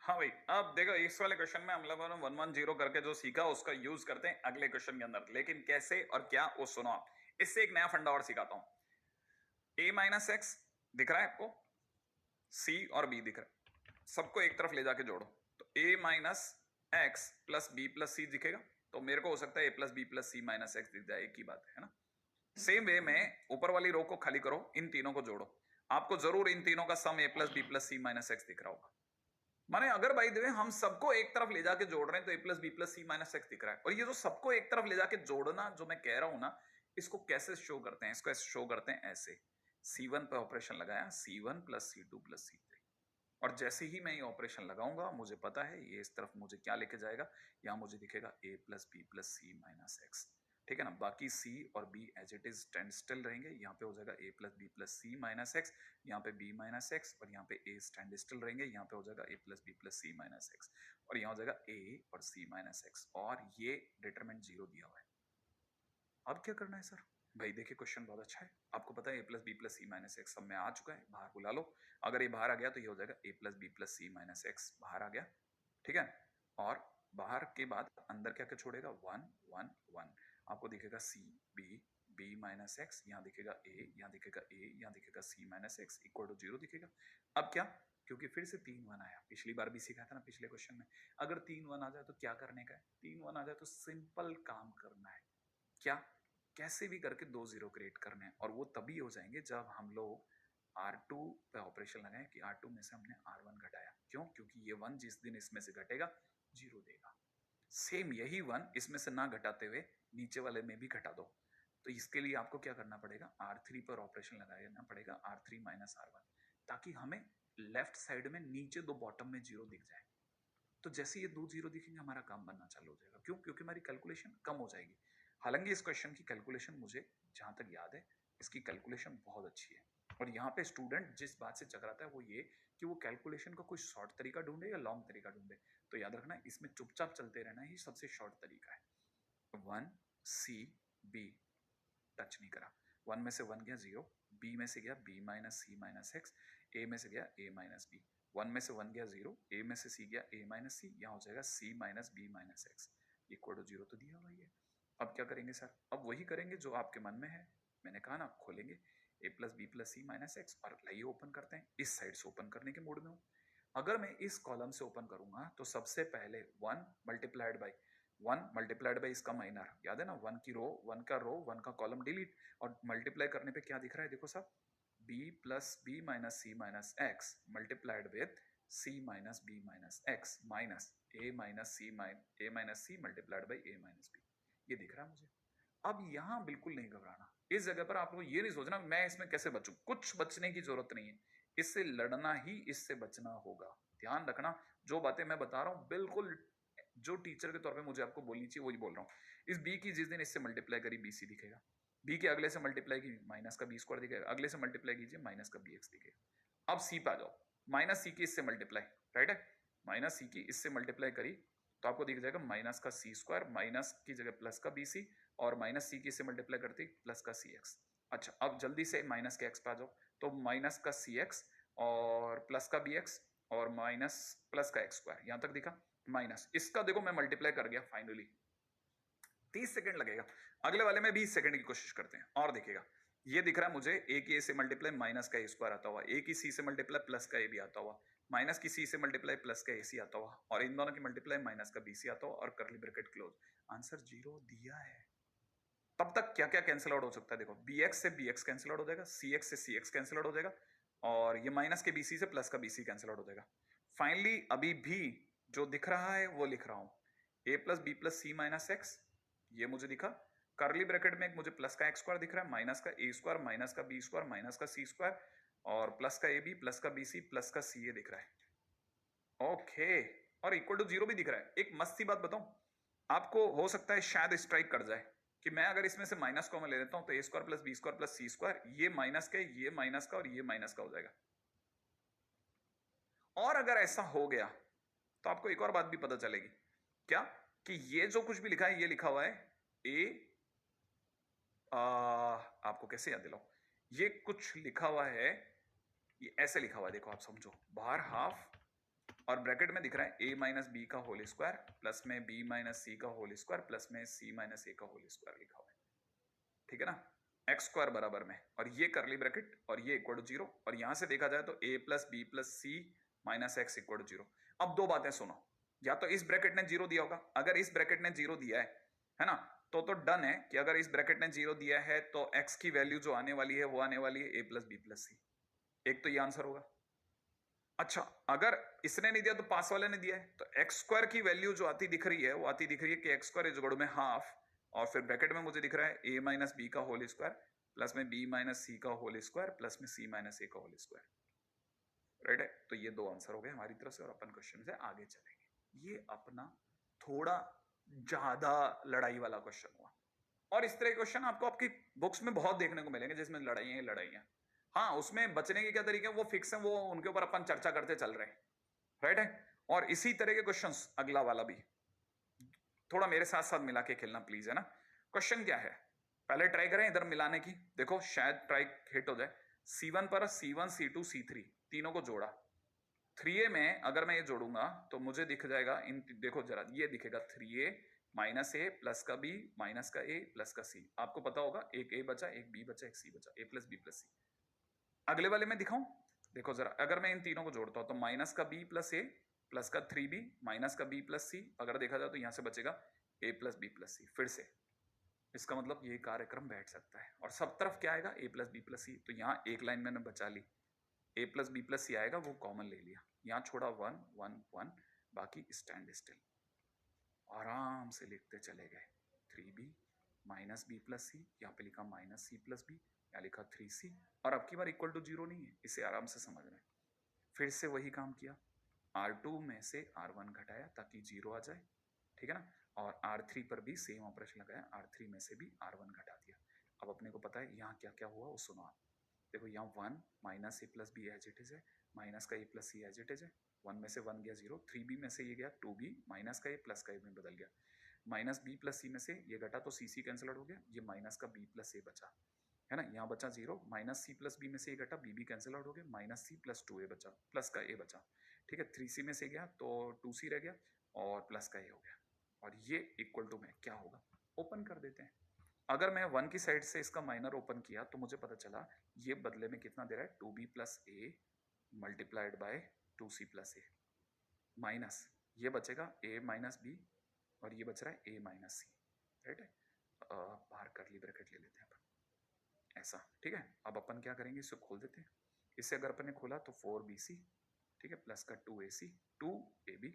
हाँ भाई, अब देखो इस वाले क्वेश्चन में हम लोगों ने 1 1 0 करके जो सीखा उसका यूज करते हैं अगले क्वेश्चन के अंदर, लेकिन कैसे और क्या वो सुनो आप। इससे एक नया फंडा और सिखाता हूं। a माइनस एक्स दिख रहा है आपको, c और b दिख रहा है, सबको एक तरफ ले जाके जोड़ो तो a minus x plus B plus c दिखेगा, तो मेरे को हो सकता है a plus B plus C minus x दिख जाए, एक ही बात है ना। सेम वे में ऊपर वाली रो को खाली करो, इन तीनों को जोड़ो, आपको जरूर इन तीनों का sum a plus B plus C minus x दिख रहा होगा। माने अगर बाई द वे हम सबको एक तरफ ले जाके जोड़ रहे हैं तो a plus B plus C minus x दिख रहा है। और ये जो सबको एक तरफ ले जाके जोड़ना जो मैं कह रहा हूं ना, इसको कैसे शो करते हैं? इसको ऐसे शो करते हैं ऐसे, C1 पे ऑपरेशन लगाया, C1 plus C2 plus C3, और जैसे ही मैं ये ऑपरेशन लगाऊंगा मुझे पता है ये इस तरफ मुझे क्या लेके जाएगा, यहाँ मुझे दिखेगा a plus B plus C minus X, ठीक है ना। बाकी c और b as it is stand still रहेंगे, यहाँ पे हो जाएगा a plus B plus C minus X, यहाँ पे b माइनस एक्स, और यहाँ पे a स्टैंड स्टिल रहेंगे, यहाँ पे हो जाएगा a plus B plus C minus X, और यहाँ हो जाएगा a और c माइनस एक्स, और ये डिटरमिनेंट 0 दिया हुआ है। अब क्या करना है सर? भाई देखिए क्वेश्चन बहुत अच्छा है, आपको पता है a plus B plus C minus X सब में आ चुका है, बाहर बुला लो। अगर ये बाहर आ गया तो ये हो जाएगा a plus B plus C minus X, बाहर आ गया, ठीक है। और बाहर के बाद अंदर क्या क्या छोड़ेगा, 1 1 1, आपको दिखेगा c b b minus X, यहाँ दिखेगा a, यहाँ दिखेगा a, यहाँ दिखेगा c minus X equal to 0 दिखेगा। अब क्या, क्योंकि फिर से 3 1 आया, पिछली बार भी सीखा था ना पिछले क्वेश्चन में, अगर 3 1 आ जाए तो क्या करने का है? 3 1 आ जाए तो सिंपल काम करना है, क्या, कैसे भी करके 2 0 क्रिएट करने हैं, और वो तभी हो जाएंगे जब हम लोग R2 पे ऑपरेशन लगाएं कि R2 में से हमने R1 घटाया। क्यों? क्योंकि ये 1 जिस दिन इसमें से घटेगा 0 देगा। सेम यही 1 इसमें से ना घटाते हुए नीचे वाले में भी घटा दो, तो इसके लिए आपको क्या करना पड़ेगा, R3 पर ऑपरेशन लगाना पड़ेगा, R3 माइनस R1, ताकि हमें लेफ्ट साइड में नीचे दो बॉटम में 0 दिख जाए। तो जैसे ये 2 0 दिखेंगे हमारा काम बनना चालू हो जाएगा। क्यों? क्योंकि हमारी कैलकुलेशन कम हो जाएगी। हालांकि इस क्वेश्चन की कैलकुलेशन मुझे जहां तक याद है इसकी कैलकुलेशन बहुत अच्छी है, और यहाँ पे स्टूडेंट जिस बात से चकराता है वो ये कि वो कैलकुलेशन का कोई शॉर्ट तरीका ढूंढे या लॉन्ग तरीका ढूंढे। तो याद रखना इसमें चुपचाप चलते रहना ही सबसे शॉर्ट तरीका है। 1 C B टच नहीं करा, 1 में से 1 गया 0, B में से गया B minus C minus X, A में से गया A माइनस बी, 1 में से 1 गया 0, A में से C गया A माइनस सी, यहाँ हो जाएगा C minus B minus X equal to 0 तो दिया हुआ है। अब क्या करेंगे सर? अब वही करेंगे जो आपके मन में है, मैंने कहा ना खोलेंगे a plus B plus C minus X, और लाइए ओपन करते हैं, इस साइड से ओपन करने के मूड में हूँ। अगर मैं इस कॉलम से ओपन करूंगा तो सबसे पहले 1 मल्टीप्लाइड बाई 1 मल्टीप्लाइड बाई इसका माइनर, याद है ना, 1 की रो 1 का रो 1 का कॉलम डिलीट, और मल्टीप्लाई करने पे क्या दिख रहा है देखो सब, b plus B minus C minus X multiplied with c minus B minus X minus a minus C multiplied by a minus B, ये दिख रहा है मुझे। अब यहां बिल्कुल नहीं घबराना, इस जगह पर आपको ये नहीं सोचना मैं इसमें कैसे बचूं, कुछ बचने की जरूरत नहीं है, इससे लड़ना ही इससे बचना होगा। ध्यान रखना जो बातें मैं बता रहा हूं बिल्कुल जो टीचर के तौर पे मुझे आपको बोलनी चाहिए वही बोल रहा हूं। इस b की जिस दिन इससे मल्टीप्लाई करी bc दिखेगा, b के अगले से मल्टीप्लाई की माइनस का बी स्क्वायर दिखेगा, अगले से मल्टीप्लाई कीजिए माइनस का bx दिखेगा। अब c पे आ जाओ, माइनस सी की इससे मल्टीप्लाई, राइट है, माइनस सी की इससे मल्टीप्लाई करी तो आपको दिख जाएगा माइनस का सी स्क्वायर, माइनस की जगह प्लस का bc, और माइनस सी की इससे मल्टीप्लाई करते प्लस का सी एक्स। अच्छा अब जल्दी से माइनस के एक्स पे आ जाओ, तो माइनस का सी एक्स और प्लस का बी एक्स और माइनस प्लस का एक्स स्क्वायर, यहां तक दिखा माइनस, इसका देखो मैं मल्टीप्लाई कर गया फाइनली, 30 सेकंड लगेगा, अगले वाले में 20 सेकंड की कोशिश करते हैं। और देखिएगा ये दिख रहा है मुझे ए की ए से मल्टीप्लाई माइनस का ए स्क्वायर आता हुआ, ए की सी से मल्टीप्लाई प्लस का ए भी आता हुआ, माइनस की सी से मल्टीप्लाई प्लस का एसी आता हुआ, और इन दोनों की मल्टीप्लाई माइनस का बीसी आता हुआ, और करली ब्रैकेट क्लोज। आंसर 0 दिया है। तब तक क्या क्या कैंसिल आउट हो सकता है? देखो, bx से bx कैंसिल आउट हो जाएगा, cx से cx कैंसिल आउट हो जाएगा, और ये माइनस के bc से प्लस का bc कैंसिल आउट हो जाएगा। फाइनली अभी भी जो दिख रहा है वो लिख रहा हूं, a plus B plus C minus X, ये मुझे दिखा। करली ब्रैकेट में एक मुझे प्लस का एक्स स्क्वायर दिख रहा है, माइनस का ए स्क्वायर, माइनस का बी स्क्वायर, माइनस का सी स्क्वायर, और प्लस का ए बी, प्लस का बी सी, प्लस का सी ए दिख रहा है। ओके, और इक्वल टू 0 भी दिख रहा है। एक मस्त सी बात बताऊं आपको, हो सकता है शायद स्ट्राइक कर जाए कि मैं अगर इसमें से माइनस कॉमन ले लेता हूं तो a square plus b square plus c square, ये माइनस का, ये माइनस का, और ये माइनस का हो जाएगा। और अगर ऐसा हो गया तो आपको एक और बात भी पता चलेगी, क्या कि ये जो कुछ भी लिखा है ये लिखा हुआ है ए, आपको कैसे याद दिलाऊं, ये कुछ लिखा हुआ है, ये ऐसे लिखा हुआ है, देखो आप समझो, बाहर हाफ और ब्रैकेट में दिख रहा है a माइनस बी का होल स्क्वायर प्लस में b माइनस सी का होल स्क्वायर प्लस में c माइनस ए का होल स्क्वायर लिखा हुआ है, ठीक है ना, एक्स स्क्वायर बराबर में, और ये करली ब्रैकेट और ये इक्वल टू 0, और यहां से देखा जाए तो a plus B plus C minus X equal to 0। अब दो बातें सुनो, या तो इस ब्रैकेट ने 0 दिया होगा, अगर इस ब्रैकेट ने 0 दिया है ना, तो डन है कि अगर इस ब्रैकेट ने 0 दिया है तो x की वैल्यू जो आने वाली है वो आने वाली है a प्लस बी प्लस सी। एक तो ये आंसर होगा। अच्छा, अगर इसने नहीं दिया तो पास वाले ने दिया है, तो एक्स स्क्वायर की वैल्यू जो आती दिख रही है वो आती दिख रही है कि एक्स स्क्वायर इज इक्वल में हाफ, और फिर ब्रैकेट में मुझे दिख रहा है ए माइनस बी का होल स्क्वायर प्लस में बी माइनस सी का होल स्क्वायर प्लस में सी माइनस ए का होल स्क्वायर, राइट है। तो ये दो आंसर हो गए हमारी तरफ से, और अपन क्वेश्चन से आगे चलेंगे। ये अपना थोड़ा ज्यादा लड़ाई वाला क्वेश्चन हुआ, और इस तरह के क्वेश्चन आपको आपकी बुक्स में बहुत देखने को मिलेंगे जिसमें लड़ाइयां ही लड़ाइयां। हाँ, उसमें बचने के क्या तरीके हैं वो फिक्स है, वो उनके ऊपर अपन चर्चा करते चल रहे हैं, राइट है। और इसी तरह के क्वेश्चंस अगला वाला भी थोड़ा मेरे साथ साथ मिला के खेलना प्लीज, है ना। क्वेश्चन क्या है, पहले ट्राई करें इधर मिलाने की, देखो शायद ट्राई हिट हो जाए। C1 पर C1 C2 C3 तीनों को जोड़ा, 3a में अगर मैं ये जोड़ूंगा तो मुझे दिख जाएगा इन, देखो जरा, ये दिखेगा 3a माइनस ए प्लस का बी माइनस का ए प्लस का सी। आपको पता होगा एक ए बचा, एक बी बचा, एक सी बचा, ए प्लस बी प्लस सी। अगले वाले में दिखाऊं, देखो जरा, अगर मैं इन तीनों को जोड़ता हूं तो माइनस का बी प्लस ए प्लस का 3b माइनस का बी प्लस सी, अगर देखा जाए तो यहां से बचेगा ए प्लस बी प्लस सी। फिर से इसका मतलब ये कार्यक्रम बैठ सकता है, और सब तरफ क्या आएगा, ए प्लस बी प्लस सी। तो यहाँ एक लाइन मैंने बचा ली, ए प्लस बी प्लस सी आएगा, वो कॉमन ले लिया, यहाँ छोड़ा 1 1 1, बाकी स्टैंड स्टिल, आराम से लिखते चले गए। 3b माइनस बी प्लस सी, यहाँ पे लिखा माइनस सी प्लस बी, यहाँ लिखा 3c, और अब की बार इक्वल टू 0 नहीं है, इसे आराम से समझ रहे हैं। फिर से वही काम किया, R2 में से R1 घटाया ताकि 0 आ जाए, ठीक है ना, और R3 पर भी सेम ऑपरेशन लगाया, R3 में से भी R1 घटा दिया। अब अपने को पता है यहाँ क्या क्या हुआ वो सुनो आप। देखो यहाँ 1 minus a plus b as it is है, माइनस का a plus c as it is है, 1 में से 1 गया 0, 3b में से ये गया 2b, माइनस का ए प्लस का ए में बदल गया, माइनस बी प्लस सी में से ये घटा तो सी सी कैंसिल आउट हो गया, ये माइनस का बी प्लस ए बचा, है ना, यहाँ बचा 0, माइनस सी प्लस बी में से ये घटा, बी बी कैंसिल आउट हो गया, माइनस सी प्लस 2a बचा, प्लस का ए बचा, ठीक है, 3c में से गया तो 2c रह गया, और प्लस का ए हो गया, और ये इक्वल टू में क्या होगा, ओपन कर देते हैं। अगर मैं 1 की साइड से इसका माइनर ओपन किया तो मुझे पता चला ये बदले में कितना दे रहा है, 2b plus A multiplied by 2c plus A, minus ये बचेगा a माइनस बी, और ये बच रहा है a माइनस सी, राइट है। बाहर करली ब्रैकेट ले लेते हैं अपन, ऐसा, ठीक है। अब अपन क्या करेंगे, इसे खोल देते हैं। इसे अगर अपन ने खोला तो 4bc, ठीक है, प्लस का 2ac 2ab,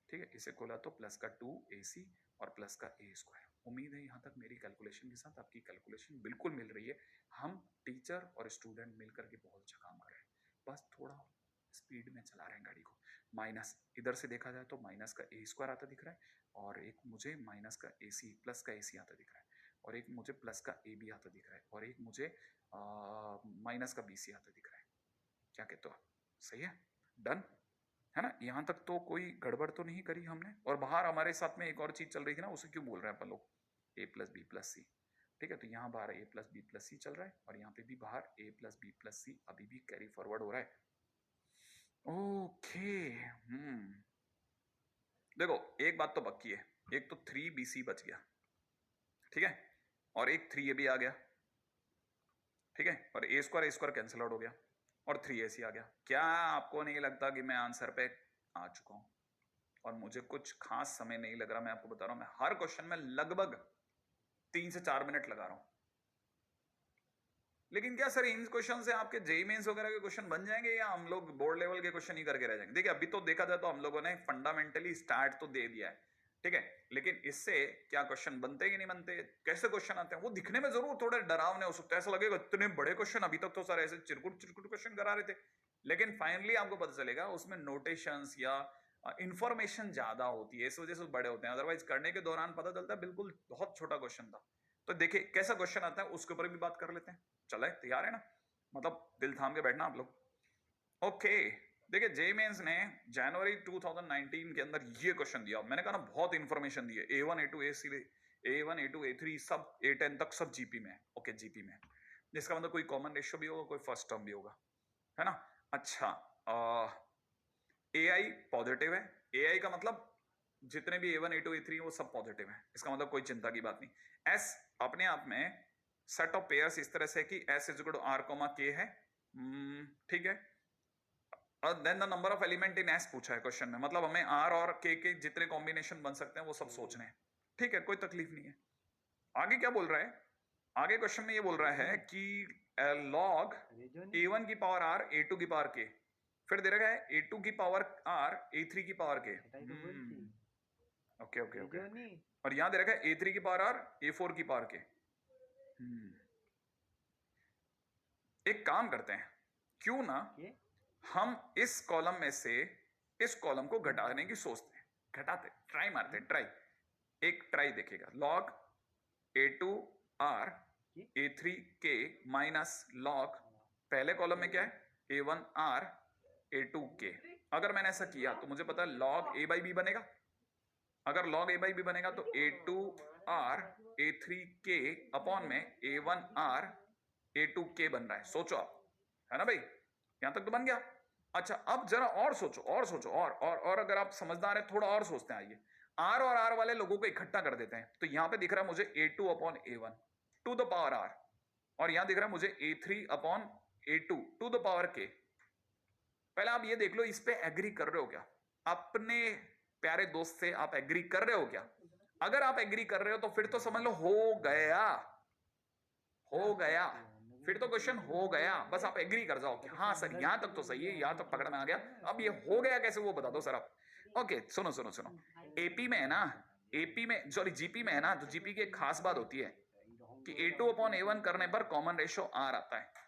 ठीक है, इसे खोला तो प्लस का 2ac और प्लस का a स्क्वायर। उम्मीद है यहाँ तक मेरी कैलकुलेशन के साथ आपकी कैलकुलेशन बिल्कुल मिल रही है। हम टीचर और स्टूडेंट मिलकर के बहुत अच्छा काम कर रहे हैं, बस थोड़ा स्पीड में चला रहे हैं गाड़ी को। माइनस इधर से देखा जाए तो माइनस का ए स्क्वायर आता दिख रहा है, और एक मुझे माइनस का ए सी प्लस का ए सी आता दिख रहा है, और एक मुझे प्लस का ए बी आता दिख रहा है, और एक मुझे माइनस का बी सी आता दिख रहा है। क्या कहते हो आप, सही है, डन है ना। यहाँ तक तो कोई गड़बड़ तो नहीं करी हमने। और बाहर हमारे साथ में एक और चीज चल रही थी ना, उसे क्यों बोल रहे हैं अपन लोग, ए प्लस बी प्लस सी, ठीक है। तो यहाँ बाहर ए प्लस बी प्लस सी चल रहा है, और यहाँ पे भी बाहर ए प्लस बी प्लस सी अभी भी कैरी फॉरवर्ड हो रहा है। ओके, देखो एक बात तो पक्की है, एक तो 3bc बच गया, ठीक है, और एक 3ab आ गया, ठीक है, और ए स्क्वायर कैंसिल आउट हो गया, और 3ac आ गया। क्या आपको नहीं लगता कि मैं आंसर पे आ चुका हूं? और मुझे कुछ खास समय नहीं लग रहा, मैं आपको बता रहा हूं, मैं हर क्वेश्चन में लगभग 3 से 4 मिनट लगा रहा हूं। लेकिन क्या सर इन क्वेश्चन से आपके जेई मेंस वगैरह के क्वेश्चन बन जाएंगे या हम लोग बोर्ड लेवल के क्वेश्चन ही करके रह जाएंगे? देखिए अभी तो देखा जाए तो हम लोगों ने फंडामेंटली स्टार्ट तो दे दिया है, ठीक है, लेकिन इससे क्या क्वेश्चन बनते कि नहीं बनते, कैसे क्वेश्चन आते हैं, वो दिखने में जरूर थोड़े डरावने हो सकते हैं, ऐसा लगेगा इतने बड़े क्वेश्चन, अभी तक तो सर ऐसे चिरकुट चिरकुट क्वेश्चन करा रहे थे, लेकिन फाइनली आपको पता चलेगा उसमें नोटेशंस या इंफॉर्मेशन ज्यादा होती है, इस वजह से बड़े होते हैं, अदरवाइज करने के दौरान पता चलता है बिल्कुल बहुत छोटा क्वेश्चन था। तो देखिए कैसा क्वेश्चन आता है उसके ऊपर भी बात कर लेते हैं। चले तैयार है ना, मतलब दिल थाम के बैठना आप लोग। ओके, देखिए जेई मेंस ने जनवरी 2019 के अंदर ये क्वेश्चन दिया, मैंने कहा ना बहुत इंफॉर्मेशन दी है, A1 A2 A1 A2 A3 सब A10 तक सब जीपी में है। ओके जीपी में, जिसका मतलब कोई कॉमन रेशियो भी होगा, कोई फर्स्ट टर्म भी होगा, है ना। अच्छा, AI पॉजिटिव है, AI का मतलब जितने भी A1 A2 A3 वो सब पॉजिटिव है, इसका मतलब कोई चिंता की बात नहीं। S अपने आप में सेट ऑफ पेयर्स इस तरह से कि S is equal to R comma K है, ठीक है। और then the number of element in S पूछा है क्वेश्चन में, मतलब हमें R और K के जितने कॉम्बिनेशन बन सकते हैं वो सब सोचने हैं, ठीक है, कोई तकलीफ नहीं है। आगे क्या बोल रहा है, आगे क्वेश्चन में ये बोल रहा है कि log A1 की पावर R A2 की पावर K, फिर दे रखा है A2 की पावर R A3 की power K। Okay okay okay, और यहां दे रखा है A3 की पावर R A4 की पावर K। एक काम करते हैं, क्यों ना हम इस कॉलम में से इस कॉलम को घटाने की सोचते हैं, घटाते ट्राई मारते हैं, ट्राई, एक ट्राई देखेगा, log A2 R A3 K minus log पहले कॉलम में क्या है A1 R A2 K। अगर मैंने ऐसा किया तो मुझे पता है log A by B बनेगा, अगर log A by B बनेगा तो A2 R A3 K upon में A1 R A2 K बन रहा है, सोचो आप, है ना भाई, यहां तक तो बन गया। अच्छा अब जरा और सोचो, और सोचो, और अगर आप समझदार है थोड़ा और सोचते हैं, आइए R और R वाले लोगों को इकट्ठा कर देते हैं, तो यहां पे दिख रहा है मुझे A2 upon A1 to the power R, और यहां दिख रहा है मुझे A3 upon A2 to the power K। पहले आप ये देख लो, इस पे एग्री कर रहे हो क्या, अपने प्यारे दोस्त से आप एग्री कर रहे हो क्या? अगर आप एग्री कर रहे हो तो फिर तो समझ लो हो गया, हो गया, फिर तो क्वेश्चन हो गया, बस आप एग्री कर जाओ कि हाँ सर यहां तक तो सही है, यहां तक पकड़ में आ गया, अब ये हो गया कैसे वो बता दो सर आप। ओके सुनो सुनो सुनो, एपी में है ना, एपी में सॉरी जीपी में है ना, तो जीपी की एक खास बात होती है कि A2 अपॉन A1 करने पर कॉमन रेशियो R आता है।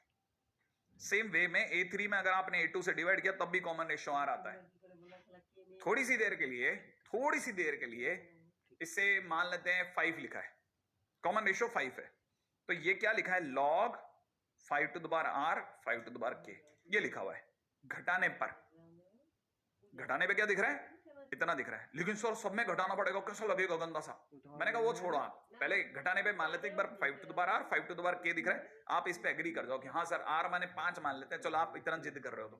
सेम वे में A3 में अगर आपने A2 से डिवाइड किया तब भी कॉमन रेशियो R आता है। थोड़ी सी देर के लिए, थोड़ी सी देर के लिए इसे मान लेते हैं 5 लिखा है, कॉमन रेशियो 5 है, तो ये क्या लिखा है log 5 to the power R 5 to the power K, ये लिखा हुआ है। घटाने पर, घटाने पे क्या दिख रहा है, इतना दिख रहा है, लेकिन सर सब में घटाना पड़ेगा, कैसा लगेगा गंदा सा। मैंने कहा वो छोड़ो, आप पहले घटाने पे मान लेते एक बार 5 to the power R 5 to the power K दिख रहा है, आप इस पे एग्री कर जाओ कि हाँ सर R माने 5 मान लेते हैं, चलो आप इतना जिद कर रहे हो तो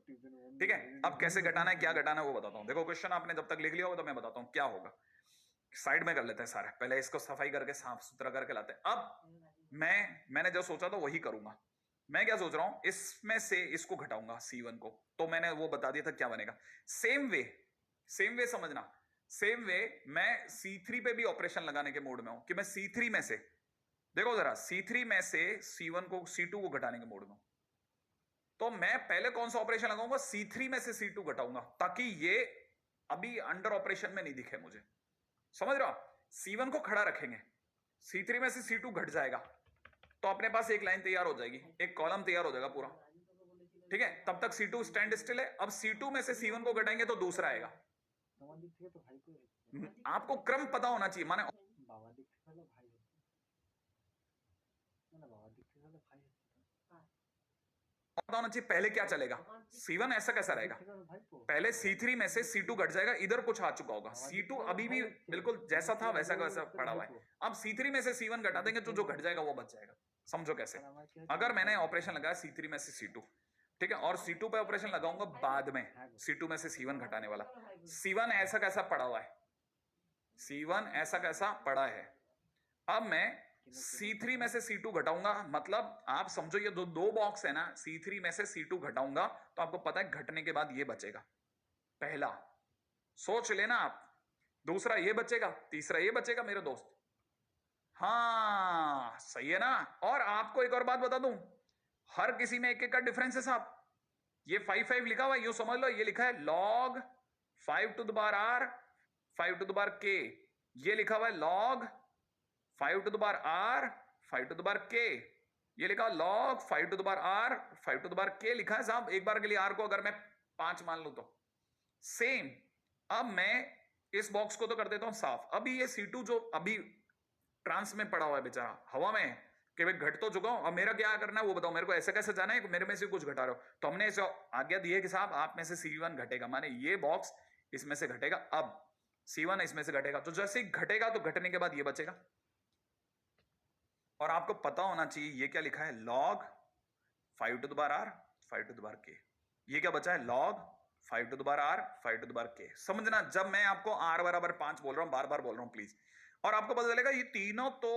ठीक है। अब कैसे घटाना है, क्या घटाना है वो बताता हूँ, देखो क्वेश्चन आपने जब तक लिख लिया होगा तो मैं बताता हूँ क्या होगा। साइड में कर लेते हैं सारे, पहले इसको सफाई करके साफ सुथरा करके लाते हैं। अब मैंने जो सोचा था वही करूंगा। मैं क्या सोच रहा हूं, इसमें से इसको घटाऊंगा C1 को, तो मैंने वो बता दिया था क्या बनेगा। सेम वे समझना, सेम वे मैं C3 पे भी ऑपरेशन लगाने के मूड में हूं कि मैं C3 में से, देखो जरा C3 में से C1 को C2 को घटाने के मूड में हूं, तो मैं पहले कौन सा ऑपरेशन लगाऊंगा, C3 में से C2 घटाऊंगा, ताकि ये अभी अंडर ऑपरेशन में नहीं दिखे मुझे, समझ रहे हो आप। C1 को खड़ा रखेंगे, C3 में से C2 घट जाएगा, तो अपने पास एक लाइन तैयार हो जाएगी, एक कॉलम तैयार हो जाएगा पूरा, ठीक है। तब तक C2 स्टैंड स्टिल है, अब C2 में से C1 को घटाएंगे तो दूसरा आएगा। आपको क्रम पता होना चाहिए, माने पता होना चाहिए पहले क्या चलेगा। C1 ऐसा कैसा रहेगा, पहले C3 में से C2 घट जाएगा, इधर कुछ आ चुका होगा, C2 अभी भी बिल्कुल जैसा था वैसा का वैसा पड़ा हुआ है, अब C3 में से C1 घटा देंगे तो जो घट जाएगा वो बच जाएगा। समझो कैसे, अगर मैंने ऑपरेशन लगाया C3 में से C2, ठीक है, और C2 पे ऑपरेशन लगाऊंगा बाद में C2 में से C1 घटाने वाला, C1 ऐसा कैसा पड़ा हुआ है, C1 ऐसा कैसा पड़ा है। अब मैं C3 में से C2 घटाऊंगा, मतलब आप समझो ये दो बॉक्स है ना, C3 में से C2 घटाऊंगा तो आपको पता है घटने के बाद ये बचेगा। पहला सोच लेना आप, दूसरा ये बचेगा, तीसरा ये बचेगा मेरे दोस्त। हाँ सही है ना। और आपको एक और बात बता दूं, हर किसी में एक एक का डिफरेंस है साहब। ये 5 लिखा हुआ है, यूं समझ लो ये लिखा है log 5 to the power r 5 to the power k। ये लिखा हुआ है log 5 to the power r 5 to the power k। ये लिखा है log 5 to the power r 5 to the power k लिखा है साहब। एक बार के लिए r को अगर मैं 5 मान लूं तो सेम। अब मैं इस बॉक्स को तो कर देता हूं साफ। अभी ये C2 जो अभी ट्रांस में पड़ा हुआ है बेचारा हवा में, कि भाई घट तो चुका हूं, अब मेरा क्या करना है वो बताओ मेरे को। ऐसे कैसे जाना है मेरे में से कुछ घटा रहे हो, तो हमने इसे आज्ञा दी है कि साहब आप में से C1 घटेगा, माने ये बॉक्स इसमें से घटेगा। अब C1 इसमें से घटेगा, तो जैसे ही घटेगा तो घटने के बाद ये बचेगा। और आपको पता होना चाहिए ये क्या लिखा है, log 5 to the power r 5 to the power k। ये क्या बचा है, log 5 to the power r 5 to the power k। समझना, जब मैं आपको r बराबर 5 बोल रहा हूं, बार बार बोल रहा हूं प्लीज, और आपको पता चलेगा ये तीनों तो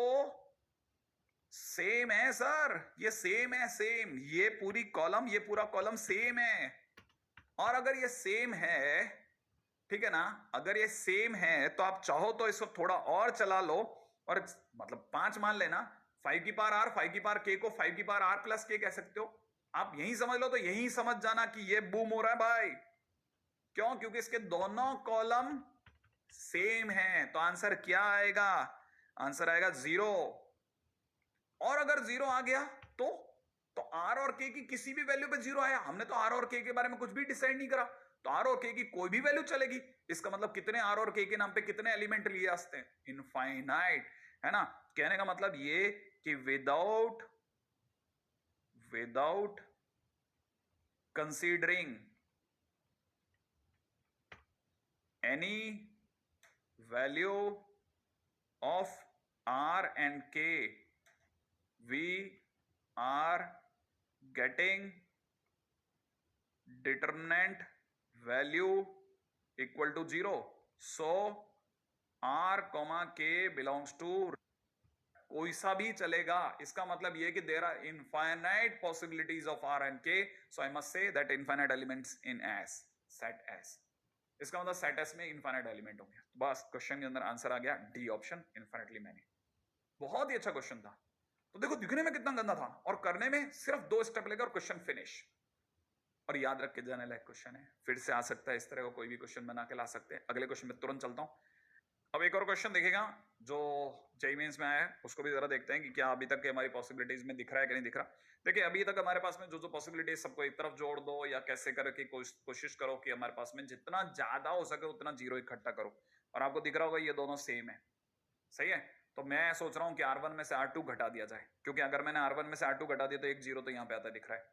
सेम है सर, ये सेम है, सेम। ये पूरी कॉलम, ये पूरा कॉलम सेम है। और अगर ये सेम है, ठीक है ना, अगर ये सेम है तो आप चाहो तो इसको थोड़ा और चला लो और मतलब 5 मान लेना। 5 की पावर r 5 की पावर k को 5 की पावर r प्लस k कह सकते हो। आप यही समझ लो, तो यही समझ जाना कि ये बूम हो रहा है भाई। क्यों? क्योंकि इसके दोनों कॉलम सेम हैं। तो आंसर क्या आएगा, आंसर आएगा 0। और अगर 0 आ गया तो r और k की किसी भी वैल्यू पे 0 आया। हमने तो r और k के बारे में कुछ भी डिसाइड नहीं करा, तो r और k की कोई भी वैल्यू चलेगी। इसका मतलब कितने r और k के नाम पे कितने एलिमेंट लिए आ सकते हैं, इनफाइनाइट, है ना। कहने का मतलब ये कि without considering any value of r and k, we are getting determinant value equal to 0. So r, k belongs to कोई सा भी चलेगा। इसका मतलब ये कि there are infinite possibilities of r and k, so I must say that infinite elements in S, set S। इसका मतलब सेट S में इनफाइनाइट एलिमेंट होंगे। तो बस क्वेश्चन के अंदर आंसर आ गया डी ऑप्शन, इनफाइनाइटली मैनी। बहुत ही अच्छा क्वेश्चन था। तो देखो दिखने में कितना गंदा था और करने में सिर्फ 2 स्टेप लेगा और क्वेश्चन फिनिश। और याद रख के जाने लायक क्वेश्चन है, फिर से आ सकता है, इस तरह का कोई भी क्वेश्चन बना के ला सकते हैं। अगले क्वेश्चन में तुरंत चलता हूं। अब एक और क्वेश्चन देखेगा जो जेईई मेंस में आया है, उसको भी जरा देखते हैं कि क्या अभी तक के हमारी पॉसिबिलिटीज में दिख रहा है कि नहीं दिख रहा। देखिए अभी तक हमारे पास में जो पॉसिबिलिटीज सबको एक तरफ जोड़ दो या कैसे करके कोशिश करो कि हमारे पास में जितना ज्यादा हो सके उतना 0 इकट्ठा करो। और आपको दिख रहा होगा ये दोनों सेम है, सही है। तो मैं सोच रहा हूं कि R1 में से R2 घटा दिया जाए, क्योंकि अगर मैंने R1 में से R2 घटा दिया तो एक 0 तो यहाँ पे आता दिख रहा है,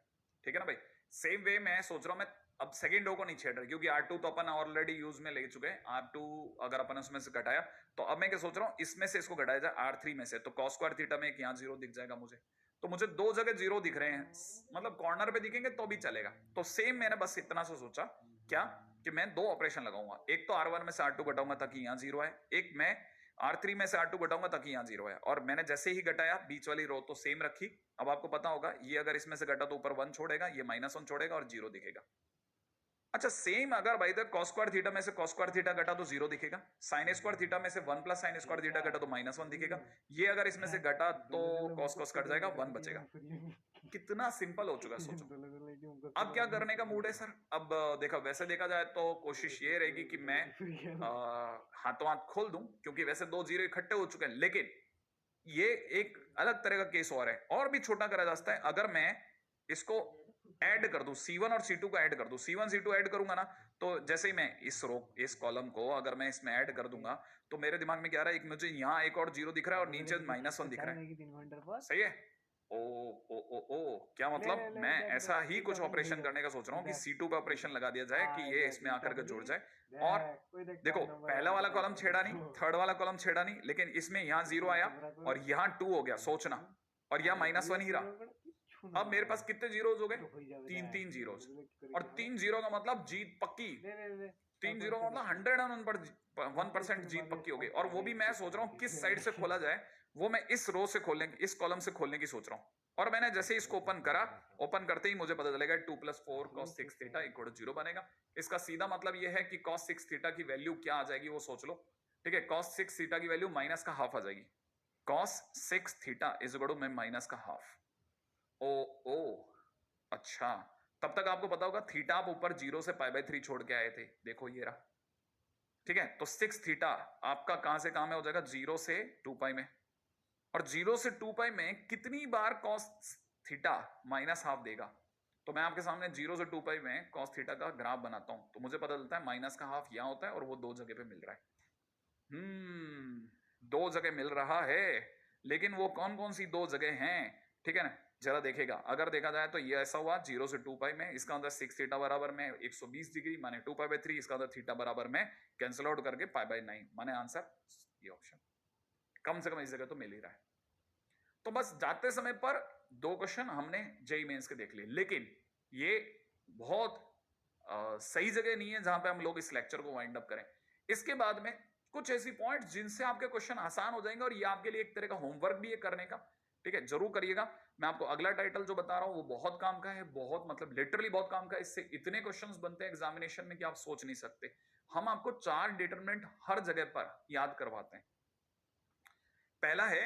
ठीक है ना भाई। सेम वे मैं सोच रहा हूं, मैं अब सेकंड रो को नहीं छेड़ रहा, क्योंकि R2 तो अपन ऑलरेडी यूज में ले चुके हैं। R2 अगर अपन उसमें से घटाया तो अब मैं क्या सोच रहा हूं, इसमें से इसको घटाया जाए R3 में से, तो cos स्क्वायर थीटा में एक यहाँ 0 दिख जाएगा मुझे। तो मुझे 2 जगह 0 दिख रहे हैं, मतलब कॉर्नर पे दिखेंगे तो भी चलेगा। तो सेम मैंने बस इतना सा सोचा क्या कि मैं 2 ऑपरेशन लगाऊंगा। एक तो R1 में से R2 घटाऊंगा ताकि यहाँ 0 आए, एक मैं R3 में से R2 घटाऊंगा ताकि यहाँ 0 है। और मैंने जैसे ही घटाया बीच वाली रो तो सेम रखी। अब आपको पता होगा ये अगर इसमें से घटा तो ऊपर 1 छोड़ेगा, ये -1 छोड़ेगा और 0 दिखेगा। अच्छा सेम अगर भाई इधर cos स्क्वायर थीटा में से cos स्क्वायर थीटा घटा तो 0 दिखेगा, sin स्क्वायर थीटा में से 1 प्लस sin स्क्वायर थीटा घटा तो -1 दिखेगा। ये अगर इसमें से घटा तो cos cos कट जाएगा, 1 बचेगा। कितना सिंपल हो चुका है सोचो। अब क्या करने का मूड है सर? अब देखो वैसे देखा जाए तो कोशिश ये रहेगी कि मैं हाथों हाथ खोल दूं, क्योंकि वैसे 2 0 इकट्ठे हो चुके हैं। लेकिन ये एक अलग तरह का केस और है, और भी छोटा करा जा सकता है। अगर मैं इसको ऐड कर दूं, C1 और C2 को ऐड कर दूं, C1 C2 ऐड करूंगा ना, तो जैसे ही मैं इस कॉलम को अगर मैं इसमें ऐड कर दूंगा तो मेरे दिमाग में क्या आ रहा है, एक मुझे यहाँ एक और 0 दिख रहा है और नीचे -1 दिख रहा है, सही है। ओ ओ ओ ओ क्या मतलब, मैं ऐसा ही कुछ ऑपरेशन करने का सोच रहा हूँ कि C2 पे ऑपरेशन लगा दिया जाए कि ये इसमें आकर के जुड़ जाए। और देखो पहला वाला कॉलम छेड़ा नहीं, थर्ड वाला कॉलम छेड़ा नहीं, लेकिन इसमें यहाँ 0 आया और यहाँ 2 हो गया, सोचना, और यहाँ -1 ही रहा। अब मेरे पास कितने जीरोज हो गए, 3 0। और 3 0 का मतलब जीत पक्की। 3 जीरो का मतलब 101% जीत पक्की हो गई। और वो भी मैं सोच रहा हूँ किस साइड से खोला जाए, वो मैं इस रो से खोलने, इस कॉलम से खोलने की सोच रहा हूँ। और मैंने जैसे इसको ओपन करा, ओपन करते ही मुझे पता चलेगा 2 + 4 cos 6 थीटा इक्वल टू 0 बनेगा। इसका सीधा मतलब ये है कि cos 6 थीटा की वैल्यू क्या आ जाएगी वो सोच लो। ठीक है, cos 6 थीटा की वैल्यू माइनस का हाफ आ जाएगी। cos 6 theta is equal to में माइनस का हाफ। ओ ओ अच्छा, तब तक आपको पता होगा थीटा आप ऊपर 0 से π/3 छोड़ के आए थे, देखो ये रहा। ठीक है, तो 6 थीटा आपका कहां से कहां में हो जाएगा, 0 से 2π में। और 0 से 2π में कितनी बार cos थीटा माइनस हाफ देगा? तो मैं आपके सामने 0 से 2π में cos थीटा का ग्राफ बनाता हूं, तो मुझे पता चलता है माइनस का हाफ यहां होता है और वो दो जगह पे मिल रहा है। दो जगह मिल रहा है, लेकिन वो कौन कौन सी दो जगह हैं? ठीक है ना, जरा देखेगा। अगर देखा जाए तो ये ऐसा हुआ 0 से 2π में, इसका मतलब 6 थीटा बराबर में 120 डिग्री माने 2π/3, इसका मतलब थीटा बराबर में कैंसिल आउट करके π/9 माने आंसर ये ऑप्शन। कम से कम इस जगह तो मिल ही रहा है। तो बस जाते समय पर दो क्वेश्चन हमने जेईई मेंस के देख लिए, लेकिन ये बहुत सही जगह नहीं है जहां पे हम लोग इस लेक्चर को वाइंड अप करें। इसके बाद में कुछ ऐसी पॉइंट्स जिनसे आपके क्वेश्चन आसान हो जाएंगे, और ये आपके लिए एक तरह का होमवर्क भी है करने का। ठीक है, जरूर करिएगा। मैं आपको अगला टाइटल जो बता रहा हूं वो बहुत काम का है, बहुत मतलब लिटरली बहुत काम का है। इससे इतने क्वेश्चंस बनते हैं एग्जामिनेशन में कि आप सोच नहीं सकते। हम आपको 4 डिटरमिनेंट हर जगह पर याद करवाते हैं। पहला है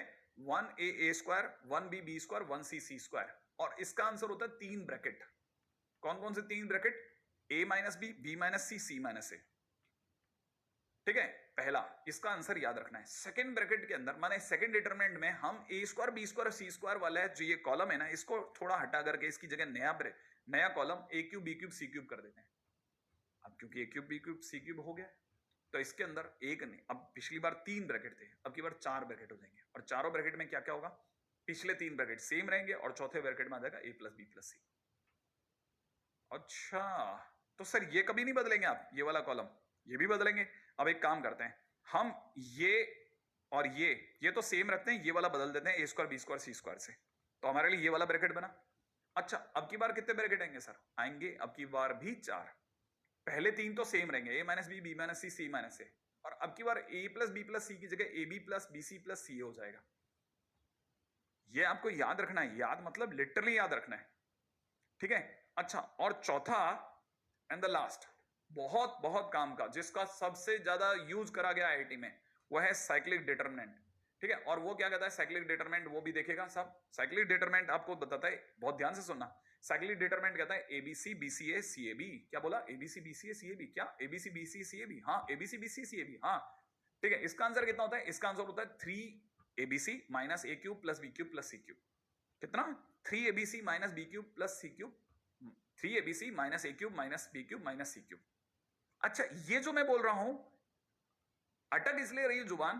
1a² 1b² 1c² और इसका आंसर होता है 3 ब्रैकेट। कौन कौन से 3 bracket? a - b, b - c, c - a। ठीक है, पहला इसका आंसर याद रखना है। सेकंड ब्रैकेट के अंदर माने सेकंड डिटरमिनेंट में हम a² b² c² वाला है जो ये कॉलम है ना, इसको थोड़ा हटा करके इसकी जगह नया कॉलम a³ b³ c³ कर देते हैं। अब क्योंकि a³ b³ c³ हो गया तो इसके अंदर एक नहीं, अब पिछली बार 3 ब्रैकेट थे, अब की बार 4 ब्रैकेट हो जाएंगे। और चारों ब्रैकेट में क्या क्या होगा? पिछले 3 ब्रैकेट सेम रहेंगे और चौथे ब्रैकेट में आ जाएगा a + b + c। अच्छा, तो सर ये कभी नहीं बदलेंगे आप, ये वाला कॉलम? ये भी बदलेंगे। अब एक काम करते हैं, हम ये और ये तो सेम रखते हैं, ये वाला बदल देते हैं a² b² c² से, तो हमारे लिए ये वाला ब्रैकेट बना। अच्छा, अब की बार कितने ब्रैकेट आएंगे सर? आएंगे अब की बार भी 4। पहले 3 तो सेम रहेंगे, a - b, b - c, c - a, और अब की बार a + b + c की जगह ab + bc + c हो जाएगा। ये आपको याद रखना है, याद मतलब लिटरली याद रखना है। ठीक है, अच्छा, और चौथा एंड द लास्ट बहुत बहुत काम का, जिसका सबसे ज्यादा यूज करा गया आईआईटी में, वो है साइक्लिक डिटरमिनेंट। ठीक है, और वो क्या कहता है साइक्लिक डिटरमिनेंट, वो भी देखेगा सब। साइक्लिक डिटरमिनेंट आपको बताता है, बहुत ध्यान से सुनना। साइक्लिक डिटरमिनेंट कहता है एबीसी बीसीए सीएबी। क्या बोला? ABC BCA CAB. क्या? ABC BC CAB? हाँ, एबीसी बीसी सीएबी। हाँ, ठीक है। इसका आंसर कितना होता है? इसका आंसर होता है 3abc - a³ + b³ + c³। कितना? 3abc - b³ + c³, 3abc - a³ - b³ - c³। अच्छा, ये जो मैं बोल रहा हूं अटक इसलिए रही है जुबान,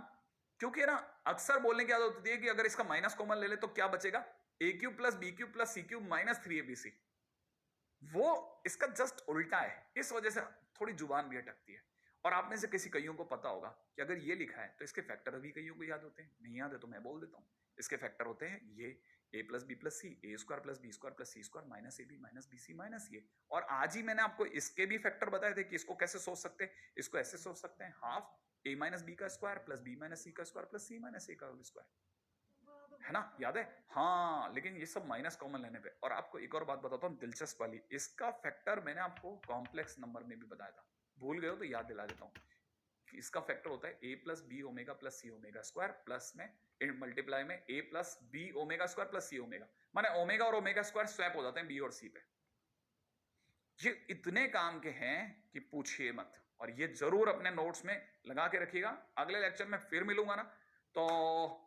क्योंकि ना अक्सर बोलने की आदत होती है कि अगर इसका माइनस कॉमन ले ले तो क्या बचेगा? a³ + b³ + c³ - 3abc। वो इसका जस्ट उल्टा है, इस वजह से थोड़ी जुबान भी अटकती है। और आप में से किसी कईयों को पता होगा कि अगर ये लिखा है तो इसके फैक्टर भी कईयों को याद होते हैं। नहीं याद है तो मैं बोल देता हूं, इसके फैक्टर होते हैं ये a + b + c, a² + b² + c² - ab - bc - a। और आज ही मैंने आपको इसके भी फैक्टर बताए थे कि इसको कैसे सोच सकते हैं। इसको ऐसे सोच सकते हैं, half a - b² + b - c² + c² + c - a का स्क्वायर। है ना, याद है? हाँ, लेकिन ये सब माइनस कॉमन लेने पे। और आपको एक और बात बताता हूँ दिलचस्प वाली, इसका फैक्टर मैंने आपको कॉम्प्लेक्स नंबर में भी बताया था, भूल गए हो तो याद दिला देता हूँ। इसका फैक्टर होता है a + b ω + c ω² प्लस में मल्टीप्लाई में a + b ω² + c ω, माने ओमेगा और ω² स्वैप हो जाते हैं b और c पे। ये इतने काम के हैं कि पूछिए मत, और ये जरूर अपने नोट्स में लगा के रखिएगा। अगले लेक्चर में फिर मिलूंगा ना, तो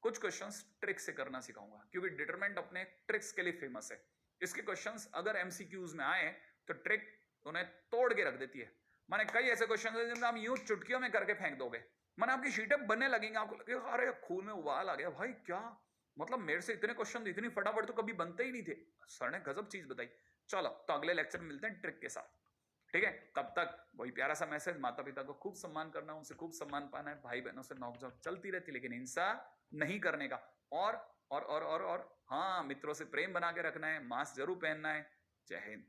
कुछ क्वेश्चंस ट्रिक से करना सिखाऊंगा, क्योंकि डिटरमिनेंट अपने ट्रिक्स के लिए फेमस है। इसके क्वेश्चंस अगर एमसीक्यूज में आए तो ट्रिक उन्हें तोड़ के रख देती है। माने कई ऐसे क्वेश्चन है जिनका हम यूं चुटकियों में करके फेंक दोगे, माने आपकी शीटें बनने लगेंगे, आपको लगेगा अरे खून में उबाल आ गया भाई, क्या मतलब मेरे से इतने क्वेश्चन इतनी फटाफट तो कभी बनते ही नहीं थे, सर ने गजब चीज बताई। चलो, तो अगले लेक्चर में मिलते हैं ट्रिक के साथ। ठीक है, तब तक वही प्यारा सा मैसेज, माता पिता को खूब सम्मान करना, उनसे खूब सम्मान पाना है, भाई बहनों से नोकझोंक चलती रहती लेकिन हिंसा नहीं करने का। और हाँ, मित्रों से प्रेम बना के रखना है, मास्क जरूर पहनना है। जय हिंद।